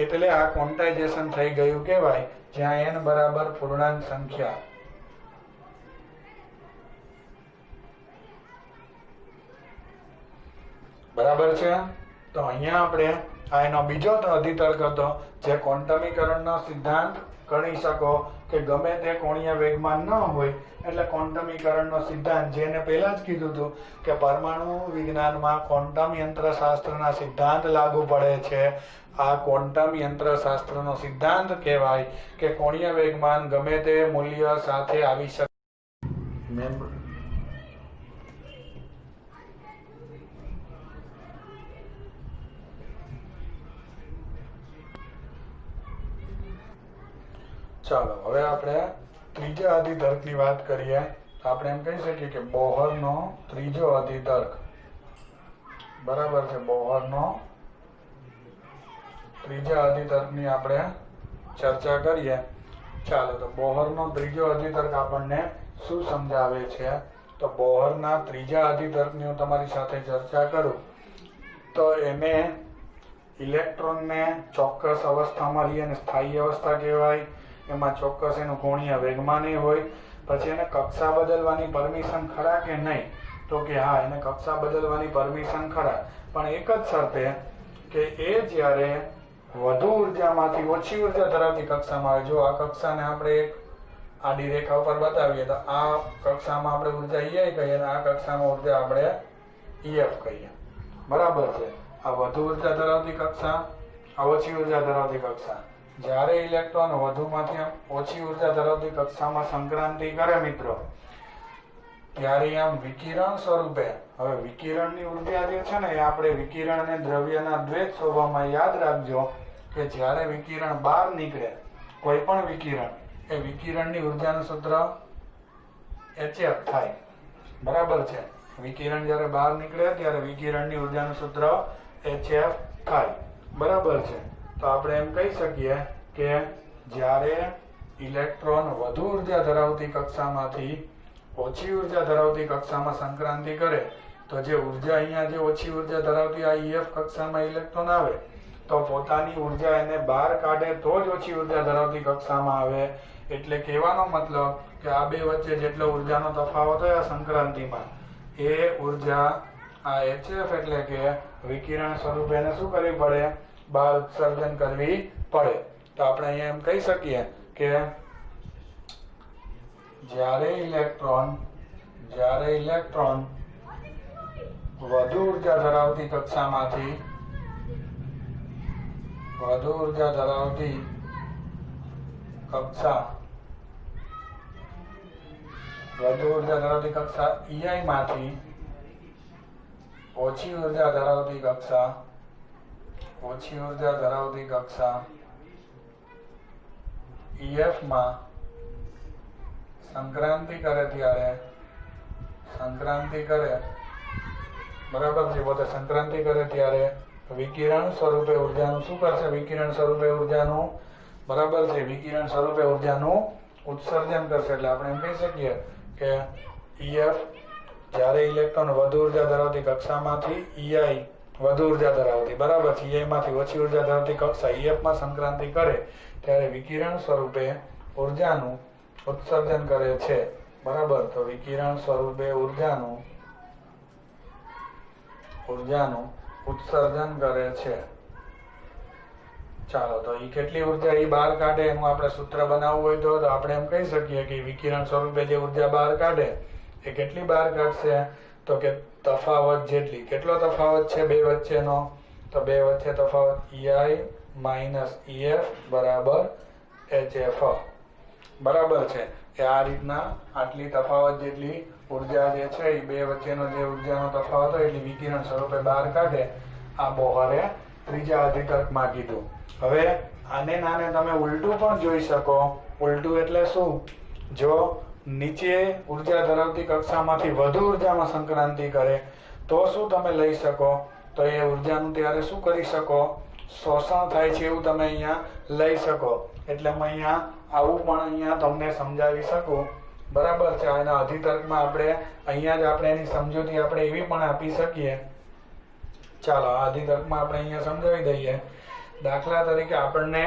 એટલે આ ક્વોન્ટાઇઝેશન થઈ ગયું કહેવાય, જ્યાં n બરાબર પૂર્ણાંક સંખ્યા. બરાબર છે. તો અહીંયા આપણે આ એનો બીજો અધિતર્ક હતો, જે ક્વોન્ટમીકરણનો સિદ્ધાંત ગણી શકો કે ગમે તે કોણીય વેગમાન ન હોય એટલે ક્વોન્ટમીકરણનો સિદ્ધાંત, જેને પહેલા જ કીધું હતું કે પરમાણુ વિજ્ઞાનમાં ક્વોન્ટમ યંત્રશાસ્ત્રના સિદ્ધાંત લાગુ પડે છે. આ ક્વોન્ટમ યંત્રશાસ્ત્રનો સિદ્ધાંત કહેવાય કે કોણીય વેગમાન ગમે તે મૂલ્ય સાથે આવી શકે. ચાલો હવે આપણે ત્રીજા અધિતર્કની વાત કરીએ. આપણે એમ કહી શકીએ કે બોહરનો ત્રીજો અધિતર્ક. બરાબર છે, બોહરનો ત્રીજા અધિતર્કની આપણે ચર્ચા કરીએ. ચાલો, તો બોહરનો ત્રીજો અધિતર્ક આપણને શું સમજાવે છે? તો બોહરના ત્રીજા અધિતર્કની હું તમારી સાથે ચર્ચા કરું તો એને ઇલેક્ટ્રોનને ચોક્કસ અવસ્થામાં લઈએ અને સ્થાયી અવસ્થા કહેવાય. એમાં ચોક્કસ એનું કોણીય વેગમાન હોય. પછી એને કક્ષા બદલવાની પરમિશન ખરા કે નહીં, તો કે હા, એને કક્ષા બદલવાની પરમિશન ખરા, પણ એક જ શરતે કે એ જ્યારે વધુ ઉર્જામાંથી ઓછી ઉર્જા ધરાવતી કક્ષામાં આવે. જો આ કક્ષાને આપણે એક આડી રેખા ઉપર બતાવીએ તો આ કક્ષામાં આપણે ઉર્જા EI કહીએ અને આ કક્ષામાં ઉર્જા આપણે EF કહીએ. બરાબર છે. આ વધુ ઉર્જા ધરાવતી કક્ષા, આ ઓછી ઉર્જા ધરાવતી કક્ષા. જ્યારે ઇલેક્ટ્રોન વધુમાંથી ઓછી ઉર્જા ધરાવતી કક્ષામાં સંક્રાંતિ કરે મિત્રો, ત્યારે આમ વિકિરણ સ્વરૂપે, હવે વિકિરણની ઉર્જા જે છે ને એ આપણે વિકિરણ અને દ્રવ્યના દ્વૈત સ્વભાવમાં યાદ રાખજો કે જ્યારે વિકિરણ બહાર નીકળે, કોઈ પણ વિકિરણ, એ વિકિરણની ઉર્જાનું સૂત્ર HF થાય. બરાબર છે. વિકિરણ જ્યારે બહાર નીકળે ત્યારે વિકિરણની ઉર્જાનું સૂત્ર HF થાય. બરાબર છે. તો આપણે એમ કહી શકીએ કે જ્યારે ઇલેક્ટ્રોન વધુ ઉર્જા ધરાવતી કક્ષામાંથી ઓછી ઉર્જા ધરાવતી કક્ષામાં સંક્રાંતિ કરે, તો જે ઉર્જા અહીંયા જે ઓછી ઉર્જા ધરાવતી આ EF કક્ષામાં ઇલેક્ટ્રોન આવે, તો પોતાની ઉર્જા એને બહાર કાઢે તો જ ઓછી ઉર્જા ધરાવતી કક્ષામાં આવે. એટલે કહેવાનો મતલબ કે આ બે વચ્ચે જેટલો ઉર્જાનો તફાવત હોય આ સંક્રાંતિમાં, એ ઉર્જા આ HF એટલે કે વિકિરણ સ્વરૂપે એને શું કરવી પડે? બહાર ઉત્સર્જન કરવી પડે. તો આપણે અહીંયા એમ કહી શકીએ કે જ્યારે ઇલેક્ટ્રોન વધુ ઉર્જા ધરાવતી કક્ષામાંથી વધુ ઉર્જા ધરાવતી કક્ષા EI માંથી ઓછી ઉર્જા ધરાવતી કક્ષા EF માં સંક્રાંતિ કરે બરાબર છે. પોતે સંક્રાંતિ કરે ત્યારે વિકિરણ સ્વરૂપે ઉર્જાનું શું કરશે? વિકિરણ સ્વરૂપે ઉર્જાનું, બરાબર છે, વિકિરણ સ્વરૂપે ઉર્જાનું ઉત્સર્જન કરશે. એટલે આપણે એમ કહી શકીએ કે EF જ્યારે ઇલેક્ટ્રોન વધુ ઉર્જા ધરાવતી કક્ષામાંથી EI વધુ ઉર્જા ધરાવતી, બરાબર છે, EI માંથી ઓછી ઉર્જા ધરાવતી કક્ષા EF માં સંક્રાંતિ કરે ત્યારે વિકિરણ સ્વરૂપે ઉર્જાનું ઉત્સર્જન કરે છે. બરાબર. તો વિકિરણ સ્વરૂપે ઉર્જાનું ઉત્સર્જન કરે છે. ચાલો, તો એ કેટલી ઉર્જા એ બહાર કાઢે એનું આપણે સૂત્ર બનાવવું હોય તો આપણે એમ કહી શકીએ કે વિકિરણ સ્વરૂપે જે ઉર્જા બહાર કાઢે એ કેટલી બહાર કાઢશે? તો કે તફાવત જેટલી. કેટલો તફાવત છે બે વચ્ચેનો? તો બે વચ્ચે તફાવત EI - EF બરાબર HF. બરાબર છે. એ આ રીતના આટલી તફાવત જેટલી ઉર્જા જે છે એ બે વચ્ચેનો જે ઉર્જાનો તફાવત હોય એટલી વિકિરણ સ્વરૂપે બહાર કાઢે. આ બોહરે ત્રીજા અધિતર્કમાં કીધું. હવે આને તમે ઉલટું પણ જોઈ શકો. ઉલટું એટલે શું? જો નીચે ઉર્જા ધરાવતી કક્ષામાંથી વધુ ઉર્જામાં સંક્રાંતિ કરે તો શું તમે લઈ શકો? તો એ ઉર્જાનું ત્યારે શું કરી શકો? શોષણ થાય છે એવું તમે અહીંયા લઈ શકો. એટલે હું અહીંયા આવું પણ અહીંયા તમને સમજાવી શકું. બરાબર છે. આના અધિતર્કમાં આપણે અહીંયા જ આપણે એની સમજૂતી આપણે એવી પણ આપી શકીએ. ચાલો, આ અધિતર્કમાં આપણે અહીંયા સમજાવી દઈએ. દાખલા તરીકે આપણને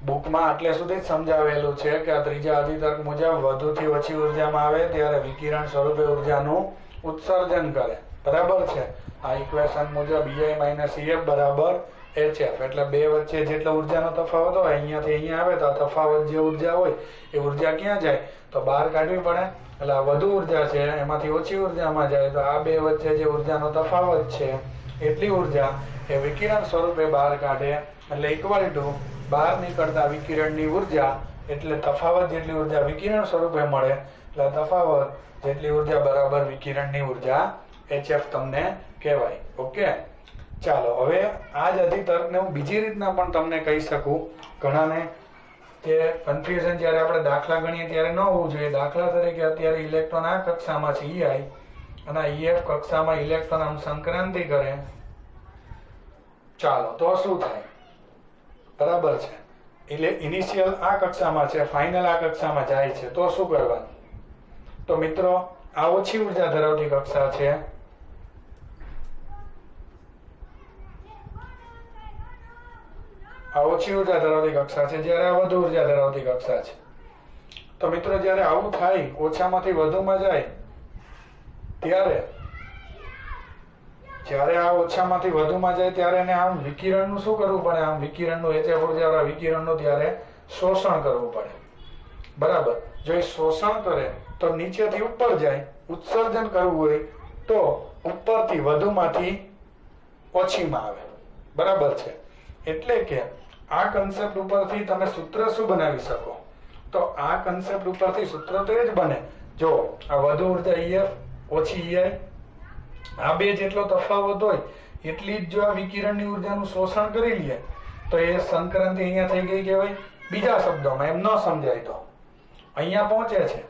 બુકમાં આટલે સુધી જ સમજાવેલું છે કે આ ત્રીજા અધિતર્ક મુજબ વધુથી ઓછી ઉર્જામાં આવે ત્યારે વિકિરણ સ્વરૂપે ઉર્જાનું ઉત્સર્જન કરે. બરાબર છે. આ ઇક્વેશન મુજબ EI - EF બરાબર HF. એટલે બે વચ્ચે જેટલો ઉર્જાનો તફાવત હોય અહીંયાથી અહીંયા આવે તો આ તફાવત જે ઉર્જા હોય એ ઉર્જા ક્યાં જાય? તો બહાર કાઢવી પડે. એટલે આ વધુ ઉર્જા છે એમાંથી ઓછી ઉર્જામાં જાય તો આ બે વચ્ચે જે ઉર્જાનો તફાવત છે એટલી ઉર્જા એ વિકિરણ સ્વરૂપે બહાર કાઢે. એટલે ઇક્વલ ટુ બહાર નીકળતા વિકિરણની ઉર્જા એટલે તફાવત જેટલી ઉર્જા વિકિરણ સ્વરૂપે મળે એટલે તફાવત જેટલી ઉર્જા બરાબર વિકિરણની ઉર્જા HF તમને કહેવાય. ઓકે. ચાલો, હવે આ જ અધિતર્કને હું બીજી રીતના પણ તમને કહી શકું. ઘણાને કે કન્ફ્યુઝન જ્યારે આપણે દાખલા ગણીએ ત્યારે ન હોવું જોઈએ. દાખલા તરીકે અત્યારે ઇલેક્ટ્રોન આ કક્ષામાં છે EI અને EF કક્ષામાં ઇલેક્ટ્રોન આમ સંક્રાંતિ કરે. ચાલો, તો શું થાય? બરાબર છે. એટલે ઇનિશિયલ આ કક્ષામાં છે, ફાઇનલ આ કક્ષામાં જાય છે, તો શું કરવાનું? તો મિત્રો, આ ઓછી ઉર્જા ધરાવતી કક્ષા છે. આ ઓછી ઉર્જા ધરાવતી કક્ષા છે, જ્યારે આ વધુ ઉર્જા ધરાવતી કક્ષા છે. તો મિત્રો, જ્યારે આવું થાય, ઓછામાંથી વધુમાં જાય ત્યારે જ્યારે આ ઓછામાંથી વધુમાં જાય ત્યારે એને આમ વિકિરણનું શું કરવું પડે? આમ વિકિરણનું HF ઉર્જાવાળા વિકિરણનું ત્યારે શોષણ કરવું પડે. બરાબર. જો એ શોષણ કરે તો નીચેથી ઉપર જાય. ઉત્સર્જન કરવું હોય તો ઉપરથી વધુમાંથી ઓછીમાં આવે. બરાબર છે. એટલે કે આ કન્સેપ્ટ ઉપરથી તમે સૂત્ર શું બનાવી શકો? તો આ કન્સેપ્ટ ઉપરથી સૂત્ર તો એ જ બને. જો આ વધુ ઉર્જા EF ઓછી EI, આ બે જેટલો તફાવત હોય એટલી જ જો આ વિકિરણની ઉર્જાનું શોષણ કરી લે તો એ સંક્રાંતિ અહીંયા થઈ ગઈ કહેવાય. બીજા શબ્દોમાં એમ ન સમજાય તો અહીંયા પહોંચે છે.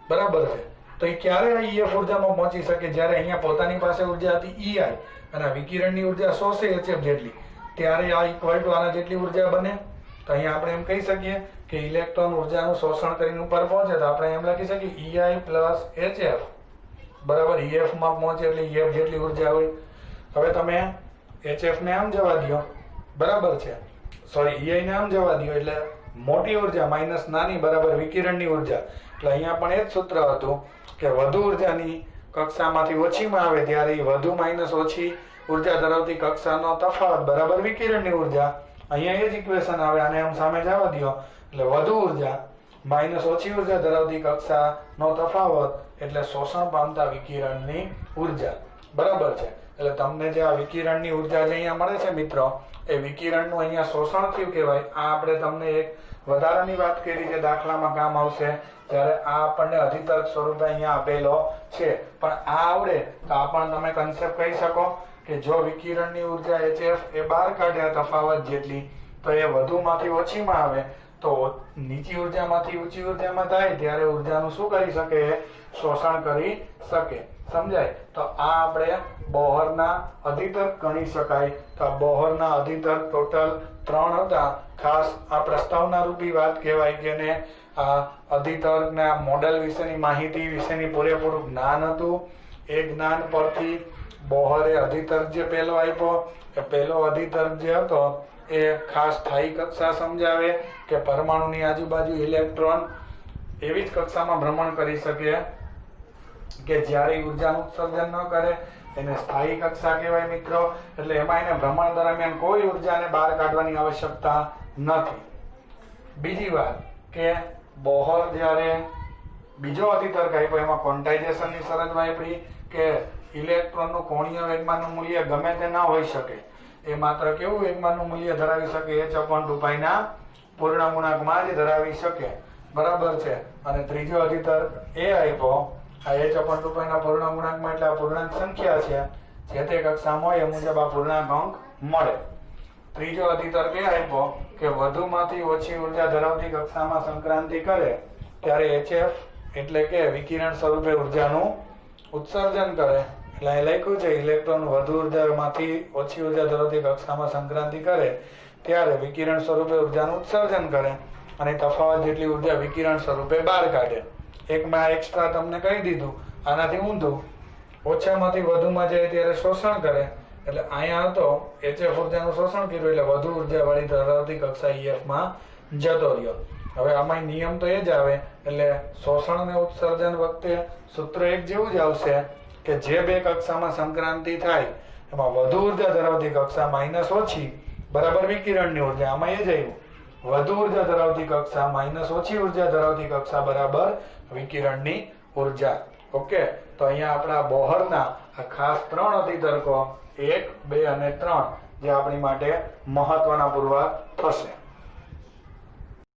બરાબર છે. તો એ ક્યારે આ EF ઉર્જામાં પહોંચી શકે? જ્યારે અહીંયા પોતાની પાસે ઉર્જા હતી EI અને વિકિરણની ઉર્જા શોષે HF જેટલી, ત્યારે આ ઇક્વલ ટુ આના જેટલી ઉર્જા બને. તો અહીંયા આપણે એમ કહી શકીએ કે ઇલેક્ટ્રોન ઉર્જાનું શોષણ કરીને ઉપર પહોંચે તો આપણે એમ લખી શકીએ EI પ્લસ HF બરાબર EF માં પહોંચે એટલે EF જેટલી ઉર્જા હોય. હવે તમે HF ને આમ જવા દો. બરાબર છે. સોરી, EI ને આમ જવા દો એટલે મોટી ઉર્જા માઇનસ નાની બરાબર વિકિરણની ઉર્જા. એટલે અહીંયા પણ એ જ સૂત્ર હતું કે વધુ ઉર્જાની કક્ષામાંથી ઓછીમાં આવે ત્યારે વધુ માઇનસ ઓછી ઉર્જા ધરાવતી કક્ષાનો તફાવત બરાબર વિકિરણની ઉર્જા. અહીંયા એ જ ઇક્વેશન આવે. આને આમ સામે જવા દો એટલે વધુ ઉર્જા માઇનસ ઓછી ઉર્જા ધરાવતી કક્ષાનો તફાવત એટલે શોષણ પામતા વિકિરણની ઉર્જા. બરાબર છે. એટલે તમને જે આ વિકિરણની ઉર્જા જે અહીંયા મળે છે મિત્રો, એ વિકિરણનું અહીંયા શોષણ થયું કહેવાય. આ આપણે તમને એક વધારાની વાત કરી છે, દાખલામાં કામ આવશે જ્યારે આ આપણને અધિતર્ક સ્વરૂપે અહીંયા આપેલો છે. પણ આ આવડે તો આ પણ તમે કન્સેપ્ટ કહી શકો કે જો વિકિરણની ઉર્જા HF એ બહાર કાઢ્યા તફાવત જેટલી તો એ વધુમાંથી ઓછીમાં આવે તો નીચી ઉર્જામાંથી ઊંચી ઉર્જામાં થાય ત્યારે ઉર્જાનું શું કરી શકે? શોષણ કરી શકે. સમજાય? તો આ આપણે બોહરના અધિતર્ક ગણી શકાય. તો આ બોહરના અધિતર્ક ટોટલ 3 હતા. ખાસ આ પ્રસ્તાવના રૂપી વાત કહેવાય કે ને આ અધિતર્કના મોડેલ વિશેની માહિતી વિશેની પૂરેપૂરું જ્ઞાન હતું. એ જ્ઞાન પરથી બોહરે અધિતર્ક જે પહેલો આપ્યો, એ પહેલો અધિતર્ક જે હતો એ ખાસ સ્થાયી કક્ષા સમજાવે કે પરમાણુની આજુબાજુ ઇલેક્ટ્રોન એવી જ કક્ષામાં ભ્રમણ કરી શકે કે જ્યારે ઉર્જાનું ઉત્સર્જન ન કરે એને સ્થાયી કક્ષા કહેવાય મિત્રો. એટલે એમાં એને ભ્રમણ દરમિયાન કોઈ ઉર્જાને બહાર કાઢવાની આવશ્યકતા નથી. બીજી વાત કે બોહર જ્યારે બીજો અધિતર્ક આપ્યો એમાં ક્વોન્ટાઇઝેશનની શરત વાપરી કે ઇલેક્ટ્રોનનું કોણીય વેગમાનનું મૂલ્ય ગમે તે ન હોઈ શકે. એ માત્ર કેવું વેગમાનનું મૂલ્ય ધરાવી શકે? h/2π ના પૂર્ણ ગુણાંકમાં જ ધરાવી શકે. બરાબર છે. અને ત્રીજો અધિતર્ક એ આપ્યો, આ h/2π ના પૂર્ણ ગુણાંકમાં એટલે આ પૂર્ણાંક સંખ્યા છે, જે તે કક્ષામાં હોય એ મુજબ આ પૂર્ણાંક અંક મળે. ત્રીજો અધિતર્ક એ આપ્યો કે વધુમાંથી ઓછી ઉર્જા ધરાવતી કક્ષામાં સંક્રાંતિ કરે ત્યારે HF એટલે કે વિકિરણ સ્વરૂપે ઉર્જાનું ઉત્સર્જન કરે. એટલે અહીં લખ્યું છે ઇલેક્ટ્રોન વધુ ઉર્જામાંથી ઓછી ઉર્જા ધરાવતી કક્ષામાં સંક્રાંતિ કરે ત્યારે વિકિરણ સ્વરૂપે ઉર્જાનું ઉત્સર્જન કરે અને તફાવત જેટલી ઉર્જા વિકિરણ સ્વરૂપે બહાર કાઢે. એકમાં એક્સ્ટ્રા તમને કહી દીધું. આનાથી ઊંધું ઓછામાંથી વધુમાં જાય ત્યારે શોષણ કરે. એટલે અહીંયા હતો HF ઉર્જાનું શોષણ કર્યું એટલે વધુ ઉર્જા વાળી ધરાવતી કક્ષા EF માં જતો રહ્યો. હવે આમાં નિયમ તો એ જ આવે. એટલે શોષણ અને ઉત્સર્જન વખતે સૂત્ર એક જેવું જ આવશે કે જે બે કક્ષામાં સંક્રાંતિ થાય એમાં વધુ ઉર્જા ધરાવતી કક્ષા માઇનસ ઓછી બરાબર વિકિરણની ઉર્જા. આમાં એ જ આવ્યું. વધુ ઉર્જા ધરાવતી કક્ષા માઇનસ ઓછી ઉર્જા ધરાવતી કક્ષા બરાબર વિકિરણની ઉર્જા. ઓકે. તો અહીંયા આપણા બોહરના આ ખાસ 3 અધિતર્કો 1, 2 અને 3 જે આપણી માટે મહત્વના પુરવાર થશે.